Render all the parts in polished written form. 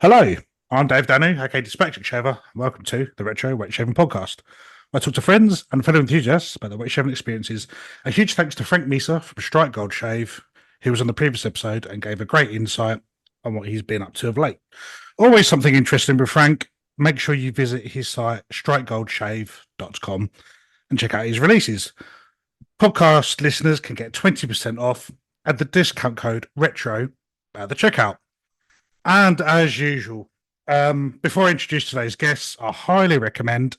Hello, I'm Dave Danu, aka Dyspexic Shaver, and welcome to the Retro Wetshaving podcast. I talk to friends and fellow enthusiasts about their wetshaving experiences. A huge thanks to Frank Misa from Strike Gold Shave, who was on the previous episode and gave a great insight on what he's been up to of late. Always something interesting with Frank. Make sure you visit his site, strikegoldshave.com, and check out his releases. Podcast listeners can get 20% off at the discount code RETRO at the checkout. And as usual, before I introduce today's guests, I highly recommend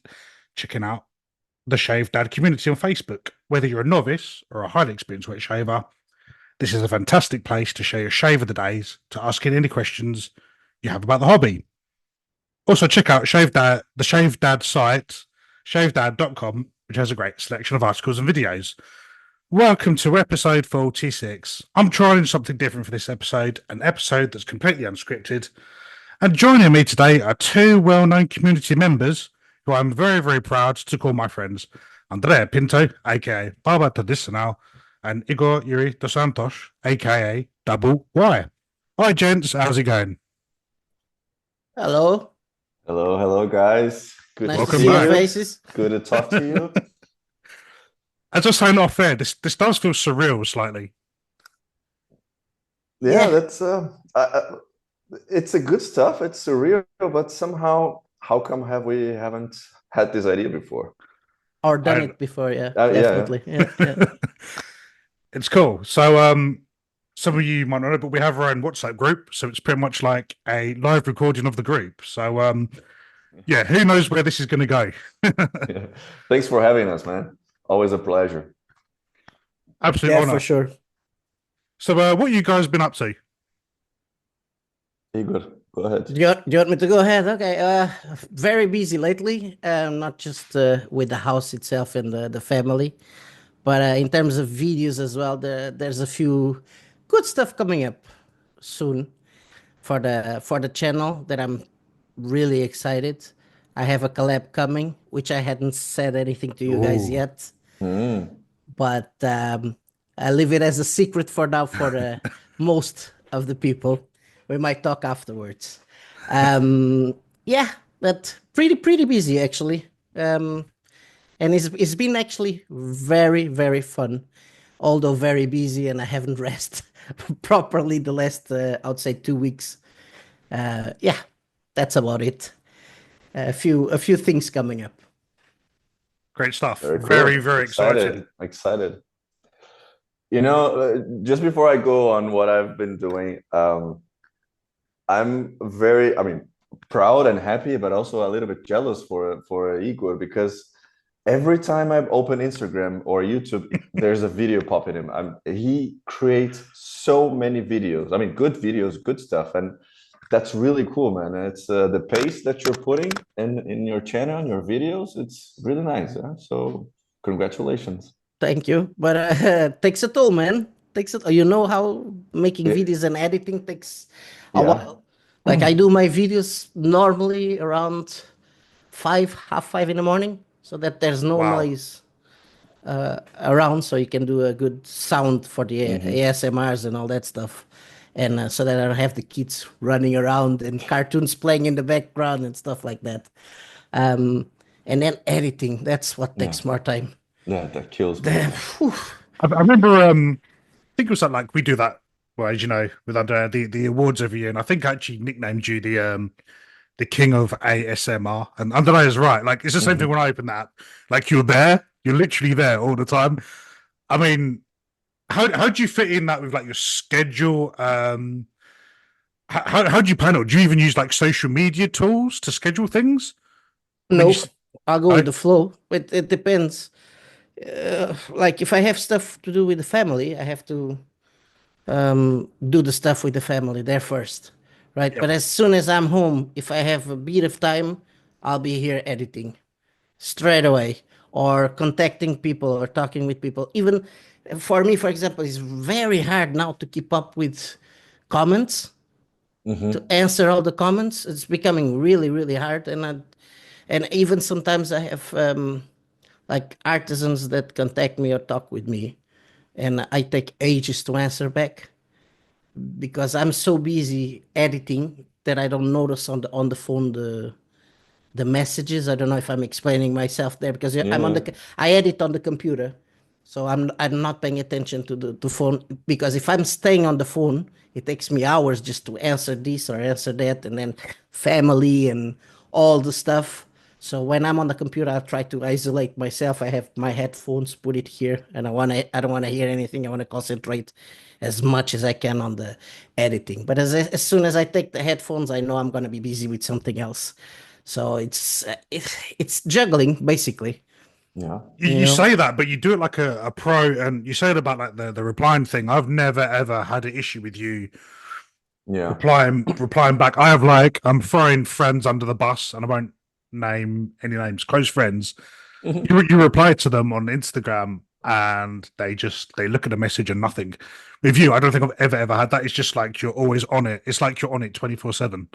checking out the Shave Dad community on Facebook. Whether you're a novice or a highly experienced wet shaver, this is a fantastic place to share your shave of the days, to ask any questions you have about the hobby. Also, check out the Shave Dad site, shavedad.com, which has a great selection of articles and videos. Welcome to episode 46. I'm trying something different for this episode, an episode that's completely unscripted. And joining me today are two well-known community members who I'm very, very proud to call my friends. André Pinto, aka Barba Tradicional, and Ygor Yuri dos Santos, aka Double Y. Hi, gents. How's it going? Hello. Hello, guys. Good Nice to to Welcome see see your back. you. faces. Good to talk to you. As I was saying off air, this does feel surreal slightly. Yeah, Yeah, that's it's a good stuff. It's surreal, but somehow, how come we haven't had this idea before? or done I, it before. Yeah, Yeah. definitely. Yeah. it's cool. So, some of you might not know, but we have our own WhatsApp group, so it's pretty much like a live recording of the group. So, yeah, who knows where this is going to go? Yeah. Thanks for having us, man. Always a pleasure. Absolute Yeah, for honor. sure. So, what you guys been up to? Igor, go ahead. Do you want me to go ahead? Okay. Very busy lately. Not just with the house itself and the family, but in terms of videos as well. There's a few good stuff coming up soon for the channel that I'm really excited. I have a collab coming, which I hadn't said anything to you guys Ooh. yet. Mm. But I leave it as a secret for now for most of the people. We might talk afterwards. Yeah, but pretty busy actually. And it's been actually very fun, although very busy, and I haven't rested properly the last I would say 2 weeks. Yeah, that's about it. A few things coming up. Great stuff. Very Very, cool. very excited. Excited. Just before I go on what I've been doing, I'm very, proud and happy, but also a little bit jealous for Igor, because every time I open Instagram or YouTube, there's a video popping in. He creates so many videos. I mean, good videos, good stuff, and that's really cool, man. It's the pace that you're putting in your channel, your videos. It's really nice. Yeah? So congratulations. Thank you, but takes a toll, man. Takes it. You know how making Yeah. videos and editing takes a Yeah. while. Like I do my videos normally around 5, half 5 in the morning, so that there's no Wow. noise around, so you can do a good sound for the ASMRs and all that stuff, and so that I don't have the kids running around and cartoons playing in the background and stuff like that. And then editing, that's what takes more time. Yeah, that kills me. Damn. Whew. I remember, I think it was like we do that, well, as you know, with under the awards every year, and I think I actually nicknamed you the king of ASMR. And André is right. Like it's the same thing when I open that. Like you're literally there all the time. I mean, how do you fit in that with like your schedule? How do you plan it? Do you even use like social media tools to schedule things? I mean, Nope, I'll go I, with the flow. It depends. Like if I have stuff to do with the family, I have to do the stuff with the family there first, right? yep. But as soon as I'm home, if I have a bit of time, I'll be here editing straight away, or contacting people or talking with people. Even for me, for example, it's very hard now to keep up with comments, to answer all the comments. It's becoming really hard, and even sometimes I have like artisans that contact me or talk with me, and I take ages to answer back because I'm so busy editing that I don't notice on the phone the messages. I don't know if I'm explaining myself there because I'm on Yeah. I edit on the computer, so I'm not paying attention to the phone because if I'm staying on the phone, it takes me hours just to answer this or answer that, and then family and all the stuff. So when I'm on the computer, I try to isolate myself. I have my headphones, put it here, and I don't want to hear anything. I want to concentrate as much as I can on the editing. But as soon as I take the headphones, I know I'm going to be busy with something else. So it's juggling basically, Yeah. You say that, but you do it like a pro, and you say it about like the replying thing. I've never ever had an issue with you Yeah. replying back. I have like I'm throwing friends under the bus, and I won't name any names. Close friends. You reply to them on Instagram, and they look at the message and nothing. With you, I don't think I've ever had that. It's just like you're always on it. It's like you're on it 24/7,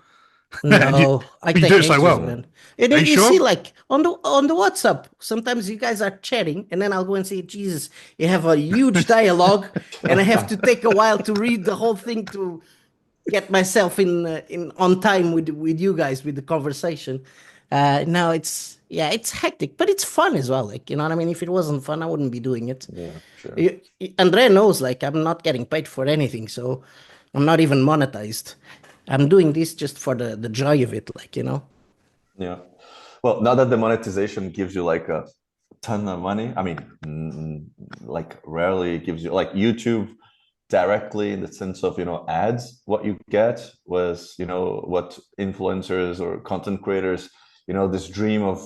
and no, I you do take it so ages, well. man. And Are then you you see, sure? like on the WhatsApp, sometimes you guys are chatting, and then I'll go and say, Jesus, you have a huge dialogue, and I have to take a while to read the whole thing to get myself in on time with you guys with the conversation. Now it's hectic, but it's fun as well. Like, you know what I mean? If it wasn't fun, I wouldn't be doing it. Yeah, sure. André knows, like, I'm not getting paid for anything, so I'm not even monetized. I'm doing this just for the joy of it, like, you know. Yeah. Well, now that the monetization gives you like a ton of money, I mean, like rarely gives you like YouTube directly in the sense of, ads. What you get was, what influencers or content creators, this dream of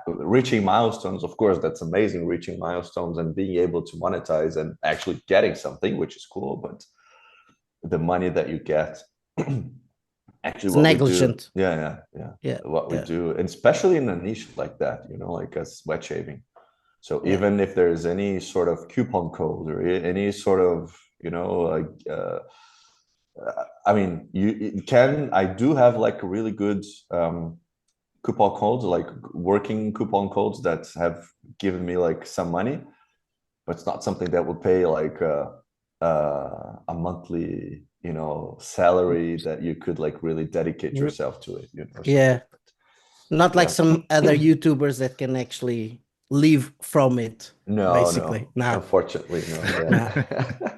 reaching milestones. Of course, that's amazing, reaching milestones and being able to monetize and actually getting something, which is cool. But the money that you get, actually It's what we do, negligent. yeah, Yeah, what we yeah, do, and especially in a niche like that, like as wet shaving. So yeah. even if there's any sort of coupon code or any sort of, I mean, I do have like really good coupon codes, like working coupon codes that have given me like some money, but it's not something that would pay like a monthly, salary that you could like really dedicate R- yourself to it, or Yeah. something. Not like Yeah. some other YouTubers that can actually live from it, No, basically. no, Nah, unfortunately, no. nah. Yeah.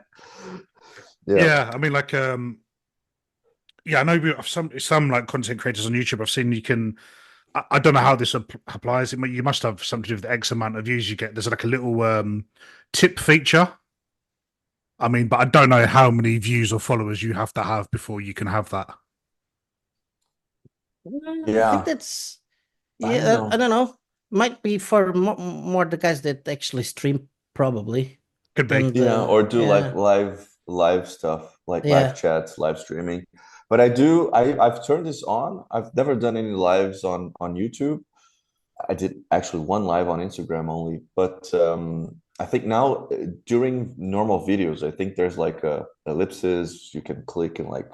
Yeah. Yeah, I mean, like, yeah, I know some like content creators on YouTube. I've seen you can. I don't know how this applies. You must have something to do with the X amount of views you get. There's like a little tip feature. I mean, but I don't know how many views or followers you have to have before you can have that. I think Yeah. that's I don't yeah. I know. don't know. Might be for more the guys that actually stream, probably Could be. than Yeah, the or do like yeah live stuff, like live yeah. chats, live streaming. But I've turned this on. I've never done any lives on YouTube. I did actually one live on Instagram only, but I think now during normal videos, I think there's like a ellipses you can click and like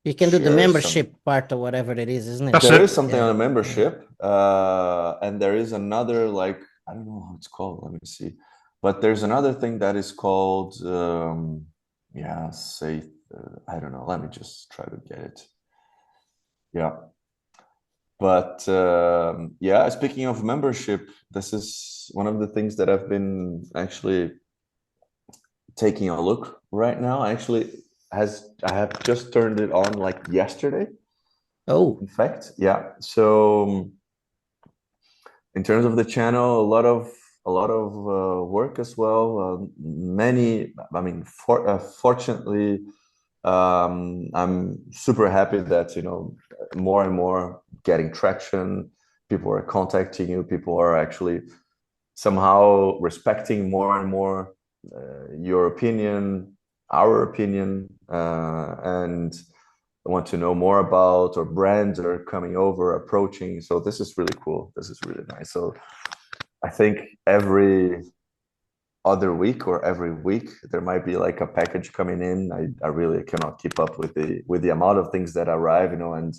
You can do the share some. membership part or whatever it is, isn't it? That's There it. is something on Yeah, a yeah. membership, and there is another like I don't know how it's called. Let me see. But there's another thing that is called yeah, say I don't know. Let me just try to get it. Yeah. But yeah, speaking of membership, this is one of the things that I've been actually taking a look right now. I have just turned it on like yesterday. Oh, In fact, yeah. So in terms of the channel, a lot of work as well. Many, I mean, fortunately, I'm super happy that more and more getting traction. People are contacting you. People are actually somehow respecting more and more your opinion, our opinion, and want to know more about, or brands are coming over, approaching. So this is really cool. This is really nice. So I think every other week or every week there might be like a package coming in. I really cannot keep up with the amount of things that arrive, and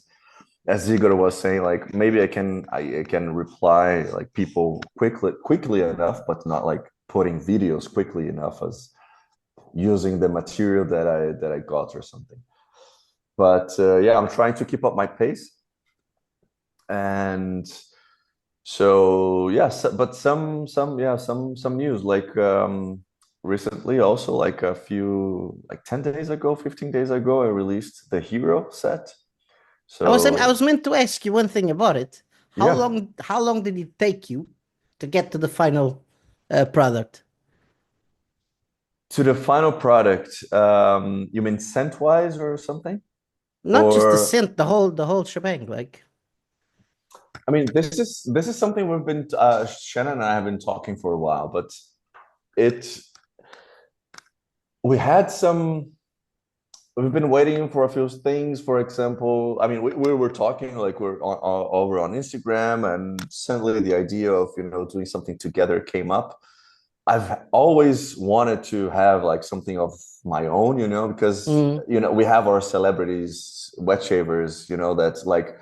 as Ygor was saying, like maybe I can reply like people quickly enough, but not like putting videos quickly enough as using the material that I got or something. But yeah, I'm trying to keep up my pace. And so yeah, but some news like recently also like a few like 10 days ago, 15 days ago, I released the hero set. I So was meant to ask you one thing about it. yeah, How long did it take you to get to the final product? to the final product, you mean scent wise or something? Not just the Or scent, the whole shebang. Like, I mean, this is something we've been Shannon and I have been talking for a while, but it we had some we've been waiting for a few things. For example, I mean, we were talking like we're over on Instagram, and suddenly the idea of doing something together came up. I've always wanted to have like something of my own, because mm, we have our celebrities, wet shavers, that's like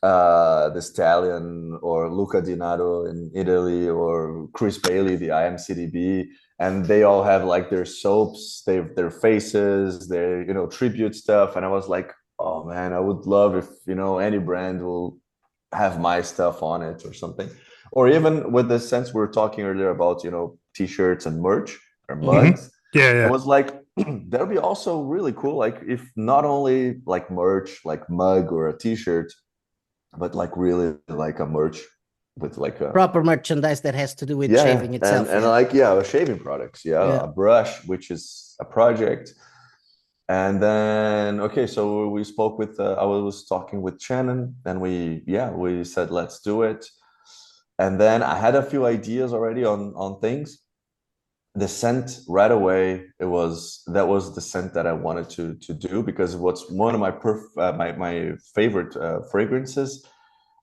the Stallion or Luca Di Nato in Italy or Chris Bailey, the IMCDB, and they all have like their soaps, their faces, their tribute stuff, and I was like, oh man, I would love if any brand will have my stuff on it or something, or even with the sense we were talking earlier about t-shirts and merch or Mhm. mugs. Yeah, I yeah. was like, that'd be also really cool, like if not only like merch, like mug or a t-shirt, but like really like a merch with like a proper merchandise that has to do with yeah, shaving and itself. and Yeah, like yeah, shaving products, yeah, yeah. a brush, which is a project. And then okay, so we spoke with I was talking with Shannon, and we said let's do it. And then I had a few ideas already on things. The scent right away, that was the scent that I wanted to do, because what's one of my favorite fragrances.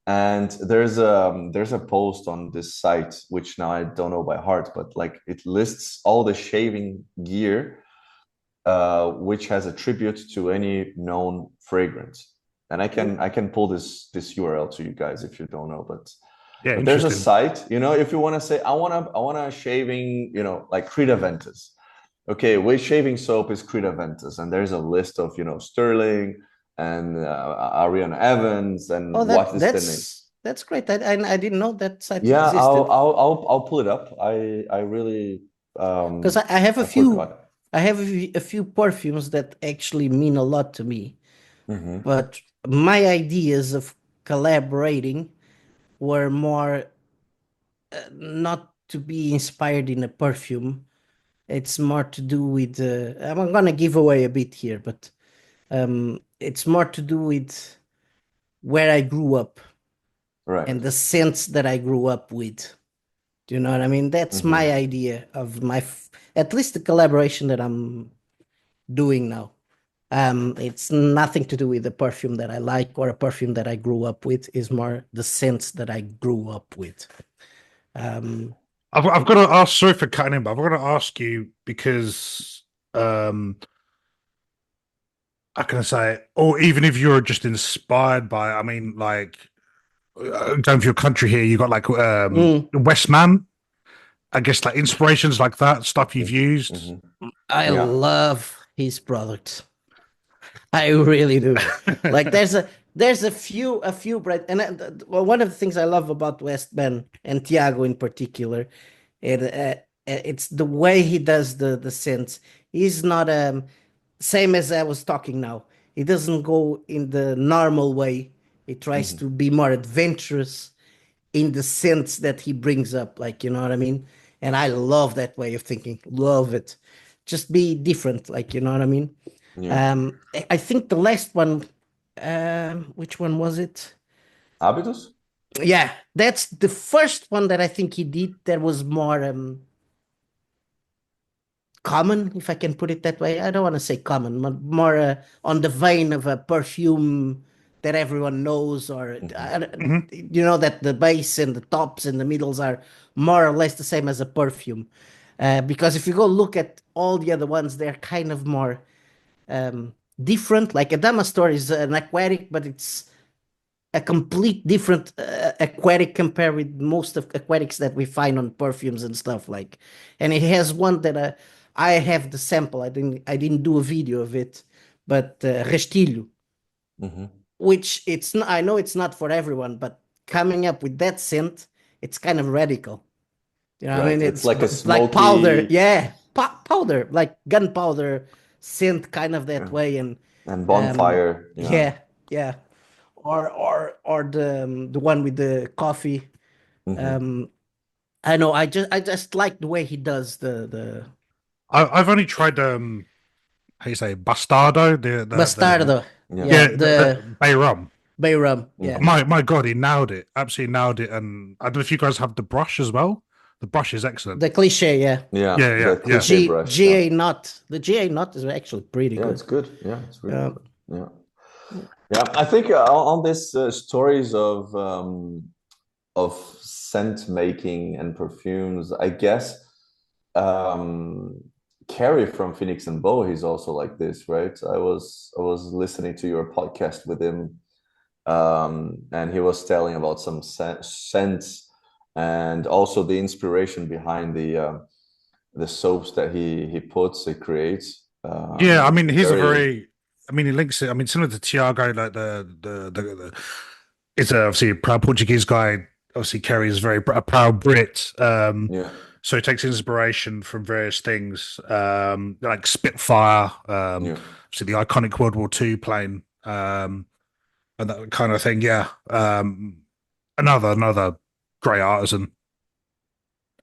And there's a post on this site, which now I don't know by heart, but like it lists all the shaving gear, which has a tribute to any known fragrance. And I can pull this URL to you guys if you don't know, Yeah, but there's a interesting. site, if you want to say I want a shaving, like Creed Aventus. Okay, which shaving soap is Creed Aventus? And there's a list of Sterling and Ariana Evans Oh, and what is the name. that's great. I didn't know that site Yeah, I'll existed. I'll I'll, I'll pull it up. I really Because I have a I few, forgot. a few perfumes that actually mean a lot to me. Hmm. But my ideas of collaborating were more not to be inspired in a perfume. It's more to do with. I'm gonna give away a bit here, but it's more to do with where I grew up Right. and the scents that I grew up with. Do you know what I mean? That's my Hmm. idea of at least the collaboration that I'm doing now. It's nothing to do with the perfume that I like or a perfume that I grew up with. Is more the scents that I grew up with. Um, I've got to ask. Sorry for cutting in, but I've got to ask you because um, how can I say it? Or even if you're just inspired by, I mean, like going for your country here, you got like mm, Westman. I guess like inspirations like that, stuff you've Hmm. used. Hmm. I Yeah. love his products. I really do. Like there's a few bright and well, one of the things I love about Westman and Tiago in particular, it's the way he does the scents. He's not same as I was talking now. He doesn't go in the normal way. He tries Hmm. to be more adventurous in the sense that he brings up, like, you know what I mean? And I love that way of thinking. Love it. Just be different, like, you know what I mean? Yeah. I think the last one, which one was it? Habitus. Yeah, that's the first one that I think he did that was more common, if I can put it that way. I don't want to say common, but more on the vein of a perfume that everyone knows, or Hmm. Mhm. you know that the base and the tops and the middles are more or less the same as a perfume. Because if you go look at all the other ones, they're kind of more different. Like a Damastor is an aquatic, but it's a complete different aquatic compared with most of aquatics that we find on perfumes and stuff like. And it has one that I have the sample. I didn't do a video of it, but Restilho, Hmm. which I know it's not for everyone, but coming up with that scent, it's kind of radical. You know, I Right. mean, It's like a like powder, smoky yeah, powder, like gunpowder scent, kind of that way, and and bonfire. Yeah. yeah, or the one with the coffee. Hmm. Um, I know, I just like the way he does the I've only tried how you say bastardo, the bastardo, Yeah. yeah, yeah, the the bay rum. bay rum, yeah. Hmm. My God, he nailed it. Absolutely nailed it. And I don't know if you guys have the brush as well. The brush is excellent. The cliche, yeah. Yeah. Yeah, The yeah, yeah. cliche brush. Yeah. GA knot. The GA knot is actually pretty Yeah. good. It's good. Yeah. It's really Yeah. good. Yeah. Yeah. I think on this stories of scent making and perfumes, I guess um Carrie from Phoenix and Bow, he's also like this, right? I was listening to your podcast with him, and he was telling about some scents and also the inspiration behind the soaps that he creates. Yeah, I mean, he's a Very, very, I mean, he links it. I mean, similar to Tiago, like it's obviously a proud Portuguese guy. Obviously, Kerry is very a proud Brit. yeah, So he takes inspiration from various things, like Spitfire, yeah. obviously the iconic World War II plane, and that kind of thing. Yeah, another great artisan.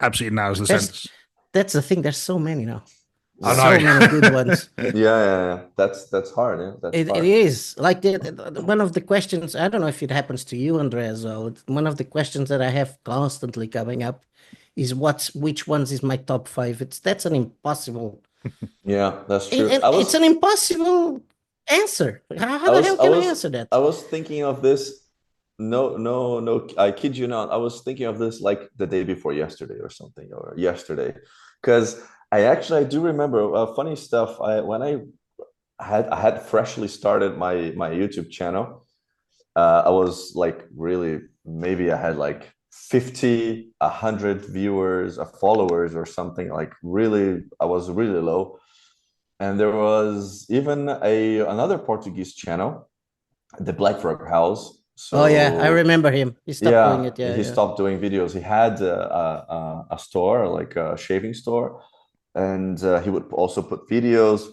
Absolutely nails the sense. That's the thing. There's so many now. I So know. many good ones. Yeah. That's hard. Yeah, that's It hard. is like one of the questions. I don't know if it happens to you, André, as well. One of the questions that I have constantly coming up is which ones is my top five. That's an impossible. Yeah, that's true. It's an impossible answer. How the hell can I answer that? I was thinking of this. No, no, no. I kid you not. I was thinking of this like the day before yesterday or something, or yesterday, because I do remember funny stuff. When I had freshly started my YouTube channel. I was like really, maybe I had like 50, 100 viewers, followers or something, like really, I was really low. And there was even another Portuguese channel, the Black Frog House. Oh yeah, I So remember him. He stopped doing yeah, it. Yeah, he yeah. stopped doing videos. He had a store, like a shaving store, and he would also put videos.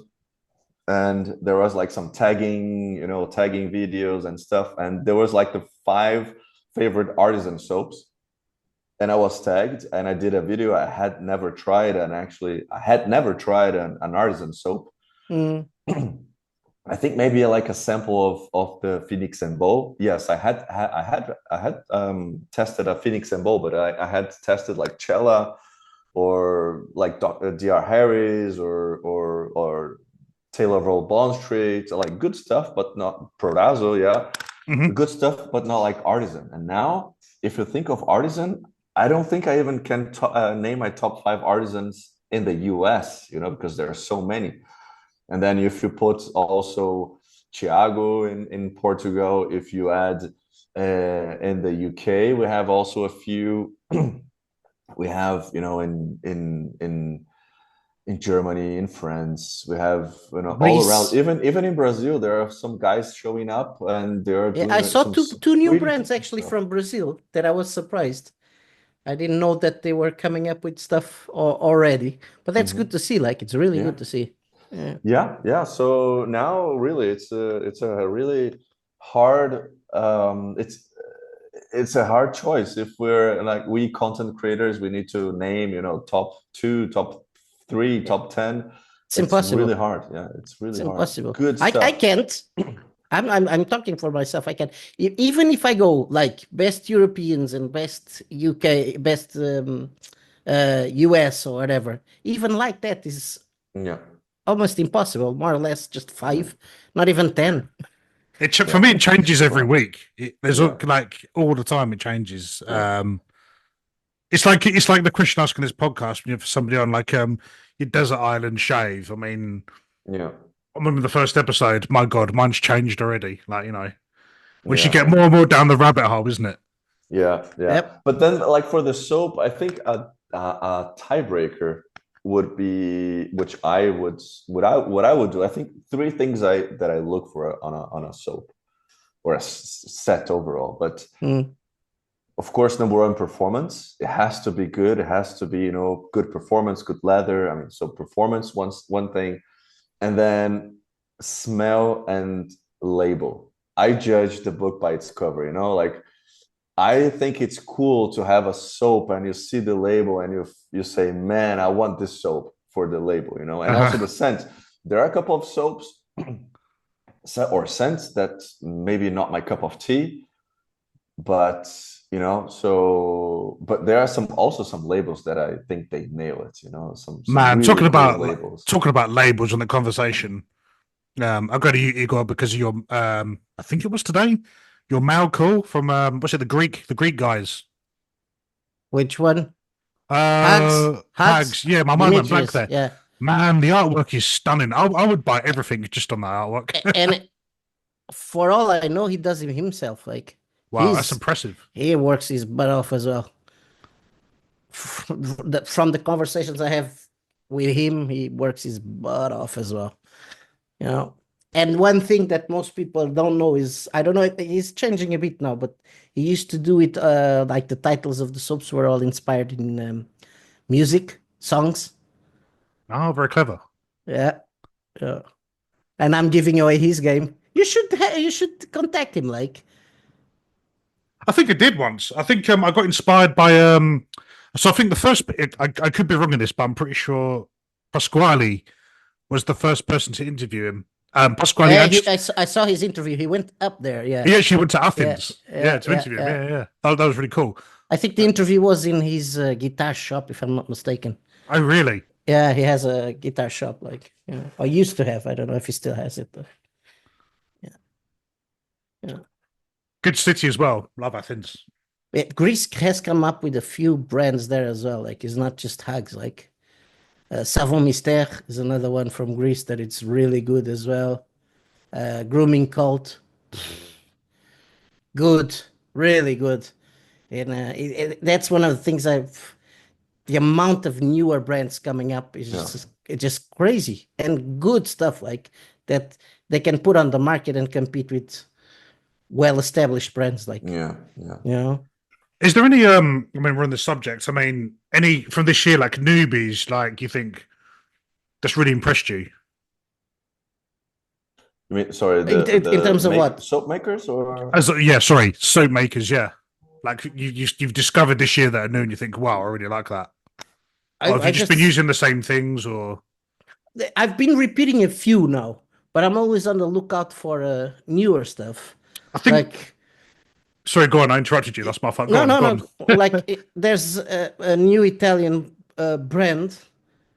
And there was like some tagging, tagging videos and stuff. And there was like the 5 favorite artisan soaps. And I was tagged, and I did a video. I had never tried, and actually, I had never tried an artisan soap. Mm. I think maybe like a sample of the Phoenix and Bow. Yes, I had tested a Phoenix and Bow, but I had tested like Cella or like Dr. Harris or Taylor Roll Bond Street, like good stuff, but not Prorazo, yeah. Mhm. Good stuff, but not like artisan. And now, if you think of artisan, I don't think I even can name my top 5 artisans in the US, because there are so many. And then if you put also Thiago in Portugal, if you add in the UK, we have also a few. We have, in Germany, in France, we have, all Greece. around. Even in Brazil, there are some guys showing up, and they're Yeah, doing I saw some two new really brands cool actually stuff. from Brazil that I was surprised. I didn't know that they were coming up with stuff already, but that's good to see. Like, it's really Yeah. good to see. Yeah. Yeah. So now, really, it's a really hard. It's a hard choice. If we're like we content creators, we need to name, top 2, top 3, top 10. It's It's impossible. really hard. Yeah, it's really It's hard. impossible. Good I stuff. can't. I'm talking for myself. I can even if I go like best Europeans and best UK, best US or whatever. Even like that is Yeah. almost impossible. More or less, just 5, not even 10. For me, it changes every week. There's Yeah. like all the time it changes. Yeah. It's like the question asking this podcast when you have somebody on like your desert island shave. I mean, Yeah. I remember the first episode. My God, mine's changed already. Like we should Yeah. get more and more down the rabbit hole, isn't it? Yeah. Yep. But then, like for the soap, I think a tiebreaker would be, which I would, what I would do. I think three things that I look for on a soap or a set overall. But of course, number one, performance. It has to be good. It has to be, you know, good performance, good leather. I mean, so performance, one thing, and then smell and label. I judge the book by its cover, you know, like I think it's cool to have a soap and you see the label and you say, man, I want this soap for the label, you know, and also the scent. There are a couple of soaps or scents that maybe not my cup of tea, but you know, so but there are also some labels that I think they nail it, you know, some Man, really cool labels. Talking about labels on the conversation. I'll go to you, Igor, because of your I think it was today. Your mail call from what's it, the Greek guys. Which one? Hags. Yeah, my mind went blank there. Yeah. Man, the artwork is stunning. I would buy everything just on that artwork. And for all I know, he does it himself. Like, wow, that's impressive. He works his butt off as well. From the conversations I have with him, he works his butt off as well. You know, and one thing that most people don't know is, I don't know, he's changing a bit now, but he used to do it like the titles of the soaps were all inspired in music, songs. Oh, very clever. Yeah. And I'm giving away his game. You should contact him, like. I think I did once. I think I got inspired by so I think the first I could be wrong in this, but I'm pretty sure Pasquale was the first person to interview him. Pasquale, I saw his interview. He went up there. Yeah, he actually went to Athens. Yeah, to interview him. Yeah. That was really cool. I think the interview was in his guitar shop, if I'm not mistaken. Oh, really? Yeah, he has a guitar shop, like, you know, or used to have. I don't know if he still has it, but yeah. Good city as well. Love Athens. Greece has come up with a few brands there as well. Like, it's not just Hugs. Like, Savon Mystère is another one from Greece that it's really good as well. Grooming Cult, good, really good. And that's one of the things the amount of newer brands coming up is just crazy, and good stuff like that they can put on the market and compete with well-established brands, like, you know. Is there any I mean, we're on the subject, I mean, any from this year, like newbies, like you think that's really impressed you? You mean, sorry, in terms of what? Soap makers or? Soap makers, yeah. Like you've discovered this year that are new and you think, wow, I really like that. Or have you just been using the same things, or? I've been repeating a few now, but I'm always on the lookout for newer stuff. I think. Sorry, go on. I interrupted you. That's my fault. No. Like, there's a new Italian brand,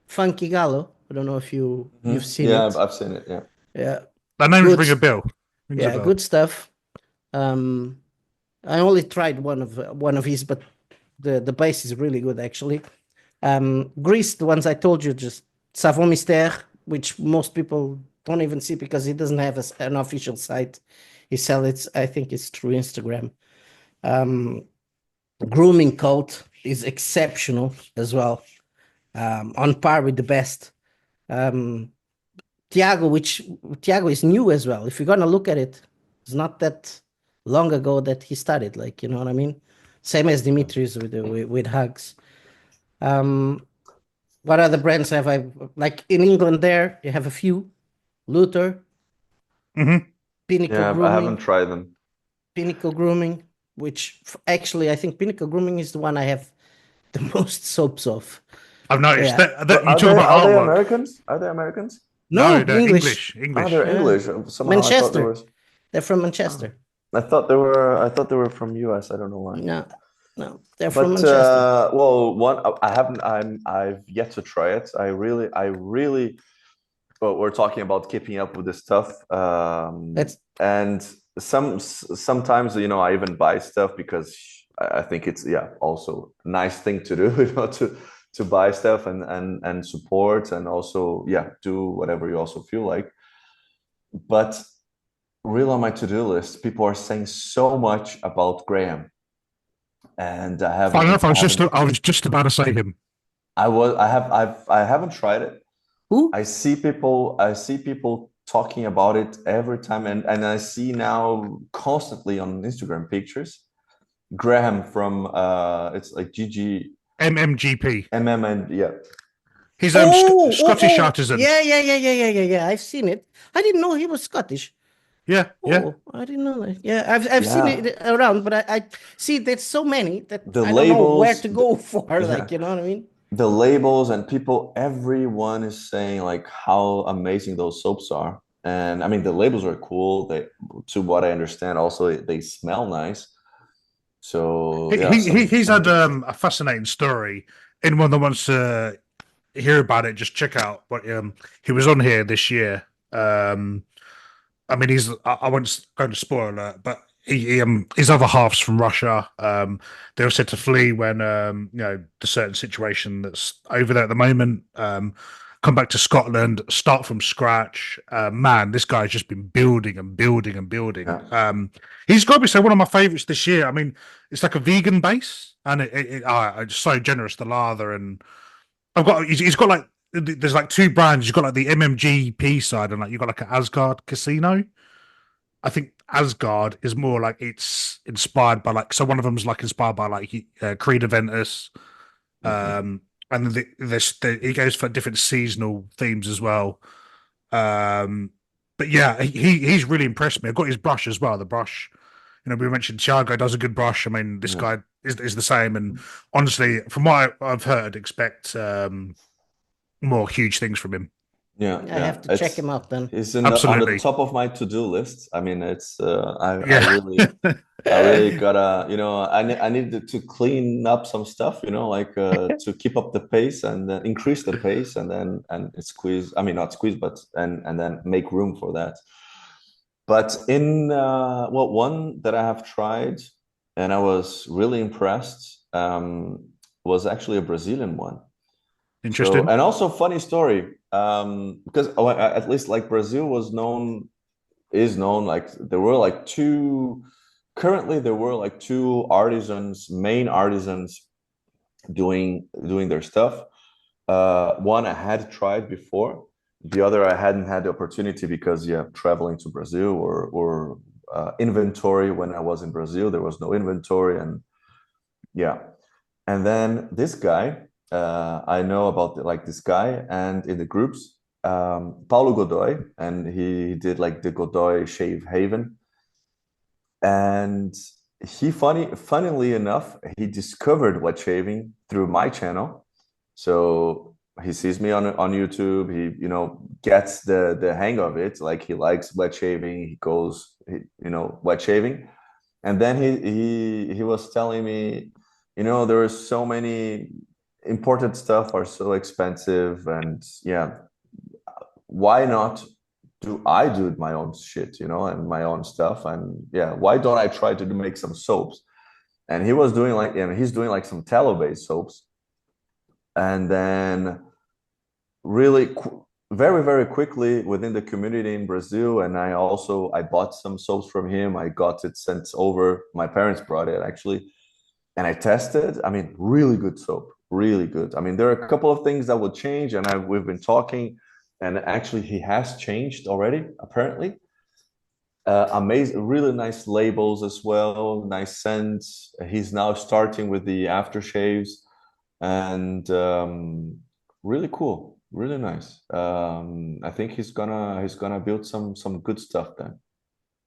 Funky Gallo. I don't know if you've seen it. Yeah, I've seen it. Yeah. That name rings a bell. Good stuff. I only tried one of his, but the base is really good, actually. Greece, the ones I told you, just Savon Mystère, which most people don't even see because he doesn't have an official site. He sells it, I think it's through Instagram. Grooming Cult is exceptional as well, on par with the best. Tiago is new as well. If you're gonna look at it, it's not that long ago that he started. Like, you know what I mean? Same as Dimitri's with Hugs. What other brands have I like in England? There you have a few. Luther, Pinnacle Grooming. I haven't tried them. Pinnacle Grooming, which actually I think Pinnacle Grooming is the one I have the most soaps of. I've noticed that you talk about are they Americans? Are they Americans? No, they're English. Oh, they're English. Somehow Manchester. They're from Manchester. I thought they were from US. I don't know why. No, they're from Manchester. Well, I've yet to try it. I really. But we're talking about keeping up with this stuff. And sometimes, you know, I even buy stuff because I think it's also a nice thing to do, you know, to buy stuff and support, and also do whatever you also feel like. But real on my to-do list, people are saying so much about Graham, and I have. I was just about to say him. I haven't tried it. Who? I see people talking about it every time, and I see now constantly on Instagram pictures. Graham from it's like GG MMGP. and yeah. He's Scottish Oh, artisan. yeah. I've seen it. I didn't know he was Scottish. Yeah, yeah. Oh, I didn't know that. Yeah, I've seen Yeah. it around, but I see there's so many that The I don't know where labels, to go for. yeah. Like, you know what I mean? The labels and people, everyone is saying like how amazing those soaps are. And I mean, the labels are cool. They, to what I understand, also they smell nice. So yeah, He's had a fascinating story. Anyone that wants to hear about it, just check out what he was on here this year. I mean, I won't go into spoiler alert, but his other half's from Russia. They were said to flee when the certain situation that's over there at the moment. Come back to Scotland, start from scratch. Man, this guy's just been building and building and building. Yeah. He's got to be one of my favorites this year. I mean, it's like a vegan base, and it's so generous, the lather, and he's got like there's like two brands. You've got like the MMGP side, and like you've got like an Asgard Casino. I think Asgard is more like it's inspired by like, so one of them's like inspired by like Creed Aventus, and he goes for different seasonal themes as well. But yeah, he's really impressed me. I've got his brush as well. The brush, we mentioned Thiago does a good brush. I mean, this guy is the same. And honestly, from what I've heard, expect more huge things from him. Yeah, I have to check him out then. He's on the top of my to-do list. I mean, it's I really gotta, I needed to clean up some stuff, like to keep up the pace and increase the pace and then squeeze. I mean, not squeeze, but and then make room for that. But in one that I have tried and I was really impressed was actually a Brazilian one. Interesting. So, and also funny story, because at least like Brazil is known like there were like two main artisans doing their stuff. One I had tried before, the other I hadn't had the opportunity because traveling to Brazil or inventory. When I was in Brazil, there was no inventory, and and then this guy. I know about this guy, and in the groups, Paulo Godoy, and he did like the Godoy Shave Haven, and funnily enough, he discovered Wetshaving through my channel. So he sees me on YouTube. He gets the hang of it. Like he likes Wetshaving. He goes Wetshaving, and then he was telling me, there are so many. Imported stuff are so expensive, and why not do my own shit, and my own stuff, and why don't I try to make some soaps? And he was doing he's doing like some tallow-based soaps, and then really very, very quickly within the community in Brazil, and I bought some soaps from him. I got it sent over. My parents brought it actually, and I tested. I mean, really good soap. Really good. I mean, there are a couple of things that will change, and we've been talking, and actually he has changed already, apparently. Amazing, really nice labels as well, nice scents. He's now starting with the aftershaves, and really cool, really nice. I think he's gonna build some good stuff then.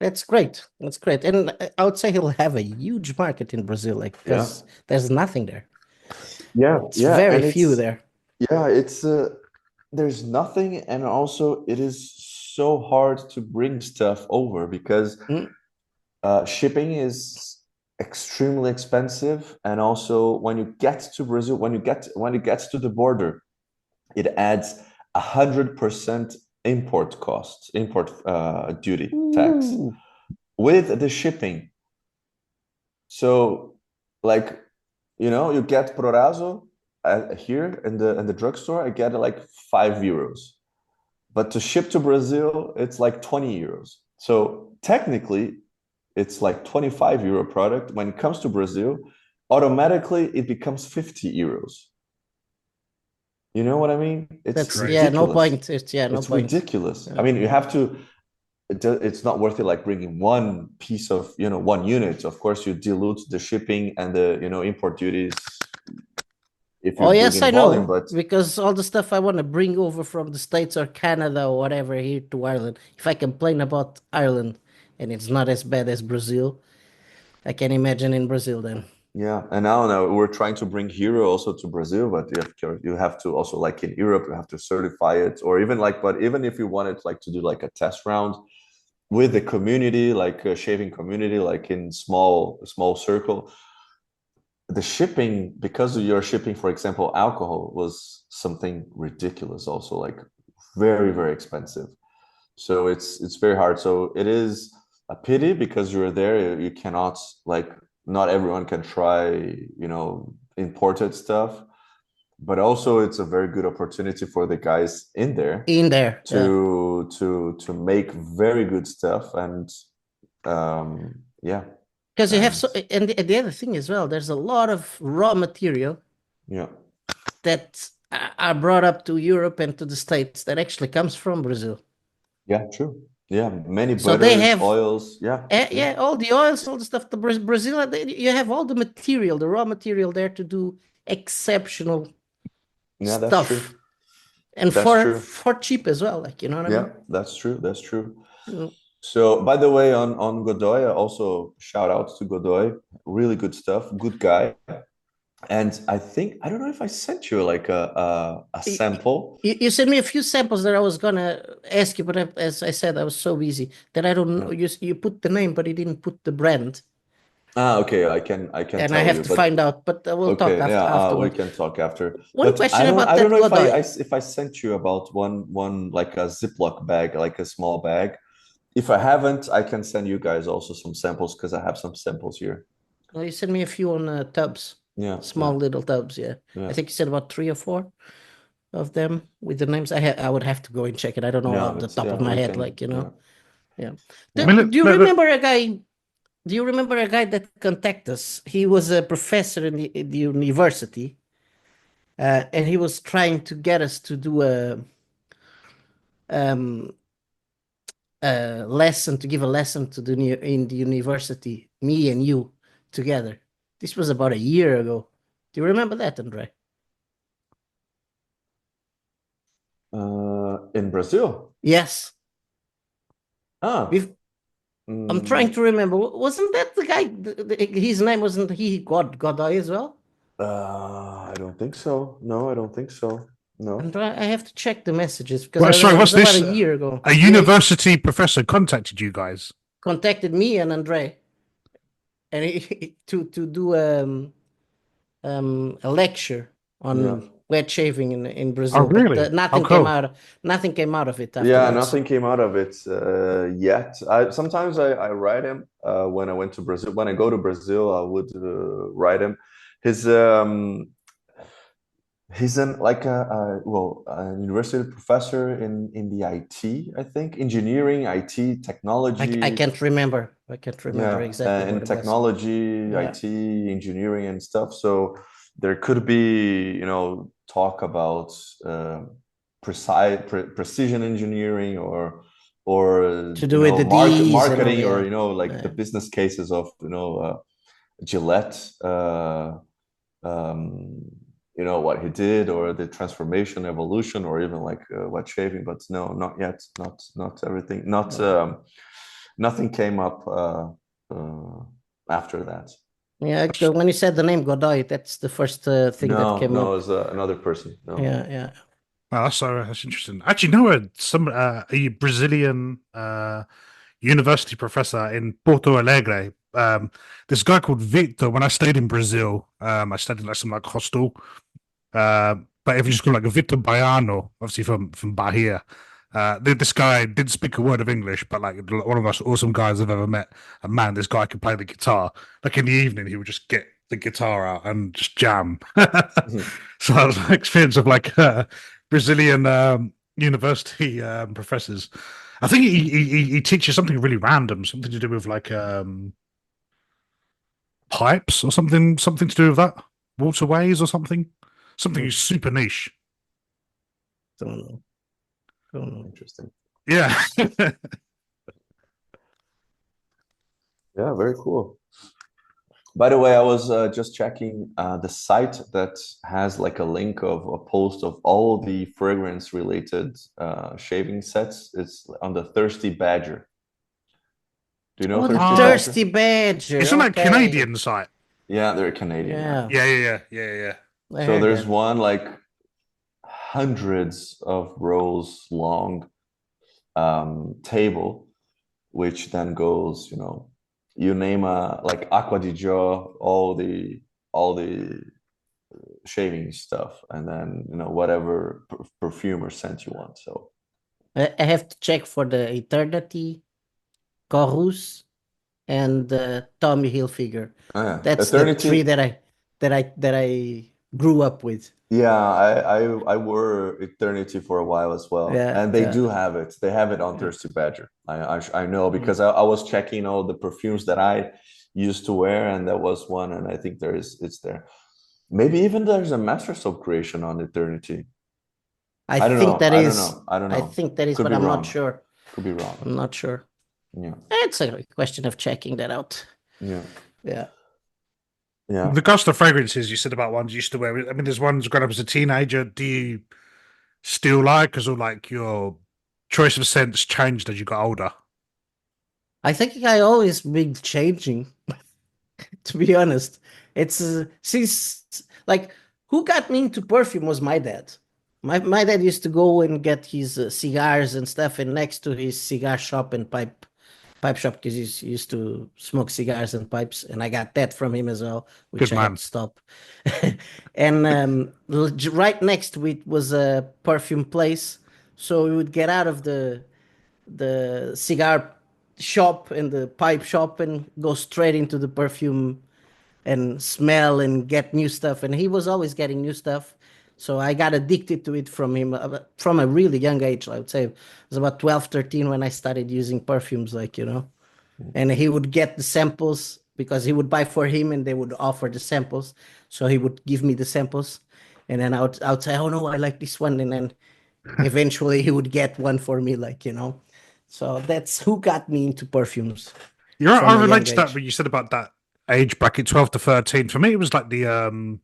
That's great. That's great. And I would say he'll have a huge market in Brazil, like because there's nothing there. It's very few there. Yeah, it's there's nothing, and also it is so hard to bring stuff over because shipping is extremely expensive, and also when you get to Brazil, when it gets to the border, it adds 100% import duty tax with the shipping. So like you get Prorazo here in the drugstore. I get like €5, but to ship to Brazil, it's like €20. So technically, it's like €25 product. When it comes to Brazil, automatically it becomes €50. You know what I mean? It's That's Right. no ridiculous. point. It's no It's point. ridiculous. Yeah. I mean, you have to. It's not worth it like bringing one piece of, one unit. Of course, you dilute the shipping and the, import duties if you Oh bring yes, in I volume. know, But because all the stuff I want to bring over from the States or Canada or whatever here to Ireland. If I complain about Ireland and it's not as bad as Brazil, I can imagine in Brazil then. yeah, and now we're trying to bring Hero also to Brazil, but you have to also, like in Europe, you have to certify it, or even like, but even if you wanted like to do like a test round with the community, like a shaving community, like in small circle, the shipping, because you're shipping, for example, alcohol, was something ridiculous also, like very, very expensive. So it's very hard. So it is a pity because you're there, you cannot, like, not everyone can try, imported stuff, but also it's a very good opportunity for the guys in there In there, yeah. to make very good stuff. And yeah. Because you have And and the other thing as well, there's a lot of raw material yeah. that are brought up to Europe and to the States that actually comes from Brazil. Yeah, true. Yeah, many So they butters, have, oils. Yeah, yeah, all the oils, all the stuff. The Brazil, you have all the material, the raw material there to do exceptional yeah, that's true. stuff, and That's for true. cheap as well. Like, you know what I Yeah, mean? that's true. That's true. Mm. So, by the way, on Godoy, also shout out to Godoy. Really good stuff. Good guy. And I don't know if I sent you like a sample. You sent me a few samples that I was gonna ask you, but as I said, I was so busy that I don't know. You put the name, but you didn't put the brand, Okay, I can and I tell have you, to but find out. But we'll talk okay, yeah, we afterward. can talk after. One But question about I don't that know if Godoy. if I sent you about one like a Ziploc bag, like a small bag. If I haven't, I can send you guys also some samples because I have some samples here. Well, you sent me a few on tubs, Yeah, small little tubs. Yeah, I yeah, think you said about 3 or 4 of them with the names. I would have to go and check it. I don't know yeah. off the It's top of yeah. my We head, can. like, you Yeah, know. Yeah. I yeah. mean, Do you remember a guy? Do you remember a guy that contacted us? He was a professor in the university, and he was trying to get us to do um, a lesson, to give a lesson to in the university, me and you together. This was about a year ago. Do you remember that, André? In Brazil. Yes. Ah, We've, I'm trying mm, to remember. Wasn't that the guy? His name wasn't he Godoy as well? I don't think so. No, I don't think so. No. I have to check the messages because well, I don't sorry, know. It was what's about a this? year ago. A Yeah, he university professor contacted you guys. contacted me and André, and to do a lecture Yeah. on wet shaving in Oh, Brazil, but really? How nothing came cool. out. Nothing came out of it Yeah, afterwards. nothing came out of it yet. I write him when I went to Brazil. When I go to Brazil, I would write him. His he's an like a university professor in the IT, I think, engineering, IT, I technology. can't remember. I can't remember Yeah, exactly what in it was. technology, Yeah. IT, engineering, and stuff. So there could be, talk about precision engineering, or To do with the D's and all, marketing, or yeah. like the business cases of Gillette. Um, what he did, or the transformation, evolution, or even like what shaving. But no, not yet. Not everything. Not nothing came up after that. Yeah, when you said the name Godoy, that's the first thing that No, came no, it up. was another person. No. Yeah, yeah. Oh, that's interesting. Actually, no, some a Brazilian university professor in Porto Alegre. This guy called Victor. When I stayed in Brazil, I stayed in like some like hostel. But if you just call like a Victor Baiano, obviously from Bahia, this guy didn't speak a word of English, but like one of the most awesome guys I've ever met. And man, this guy could play the guitar. Like in the evening, he would just get the guitar out and just jam. So that was an experience of like Brazilian university professors. I think he teaches something really random, something to do with like pipes or something to do with that, waterways or something Hmm. super niche. Don't know. Don't know. Interesting. Yeah. Yeah, very cool. By the way, I was just checking the site that has like a link of a post of all the fragrance related shaving sets. It's on the Thirsty Badger. Do you know Oh, the Thirsty Badger? Thirsty Badger. It's on that Okay. Canadian site. Yeah, they're Canadian. Yeah. Yeah. I So heard there's that. one like hundreds of rows long table, which then goes, you name like Aqua di Gio, all the shaving stuff, and then whatever perfume or scent you want. So I have to check for the Eternity, Chorus, and Tommy Hilfiger. yeah, That's the three that I grew up with. Yeah, I wore Eternity for a while as well, Yeah, and they yeah. do have it. They have it on Yeah. Thirsty Badger. I know because I was checking all the perfumes that I used to wear, and that was one, and I think it's there. Maybe even there's a master soap creation on Eternity. I don't think know. that I don't is. know. I don't I know. think that is, Could but be I'm wrong. not sure. Could be wrong. I'm not sure. Yeah. It's a question of checking that out. Yeah. Yeah. Yeah. With regards to fragrances, you said about ones you used to wear. I mean, there's ones growing up as a teenager. Do you still like, because like your choice of scents changed as you got older? I think I always been changing. To be honest, it's since like who got me into perfume was my dad. My dad used to go and get his cigars and stuff, and next to his cigar shop and pipe shop because he used to smoke cigars and pipes, and I got that from him as well, which Good I had man. to stop. And right next to it was a perfume place, so we would get out of the cigar shop and the pipe shop and go straight into the perfume and smell and get new stuff. And he was always getting new stuff. So I got addicted to it from him from a really young age. I would say it was about 12, 13 when I started using perfumes, and he would get the samples because he would buy for him and they would offer the samples. So he would give me the samples. And then I would say, oh no, I like this one. And then eventually he would get one for me, So that's who got me into perfumes. You're right. From I a young relate to that age. when you said about that age bracket, 12 to 13. For me, it was like the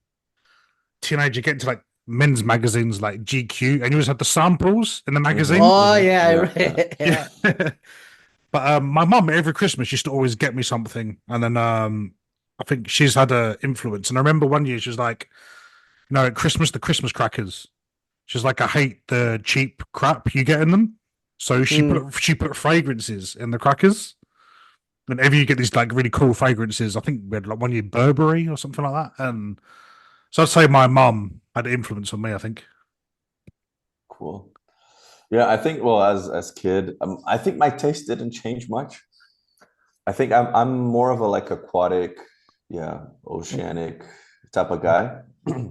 teenager getting to like men's magazines like GQ, and you always had the samples in the magazine. Oh yeah, Yeah. yeah. But my mum every Christmas used to always get me something, and then I think she's had an influence. And I remember one year she was like, at Christmas, the Christmas crackers. She's like, I hate the cheap crap you get in them. So she put fragrances in the crackers. Whenever you get these like really cool fragrances, I think we had like one year Burberry or something like that. And so I'd say my mum had an influence on me, I think. Cool. Yeah, I think as kid, I think my taste didn't change much. I think I'm more of a like aquatic, oceanic type of guy.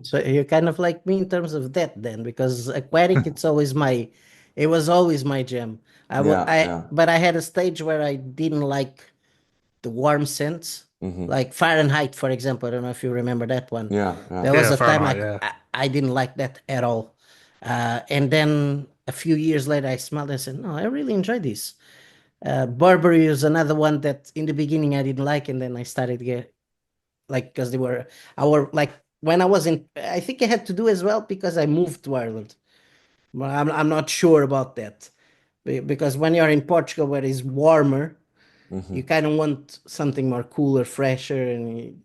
So you're kind of like me in terms of that then, because aquatic, it was always my jam. But I had a stage where I didn't like the warm scents, like Fahrenheit, for example. I don't know if you remember that one. Yeah. There was a time Fahrenheit, I didn't like that at all. And then a few years later, I smelled it and said, no, I really enjoy this. Burberry is another one that in the beginning I didn't like, and then I started to get because they were like when I was in. I think it had to do as well because I moved to Ireland. But I'm not sure about that because when you're in Portugal where it's warmer, you kind of want something more cooler, fresher, and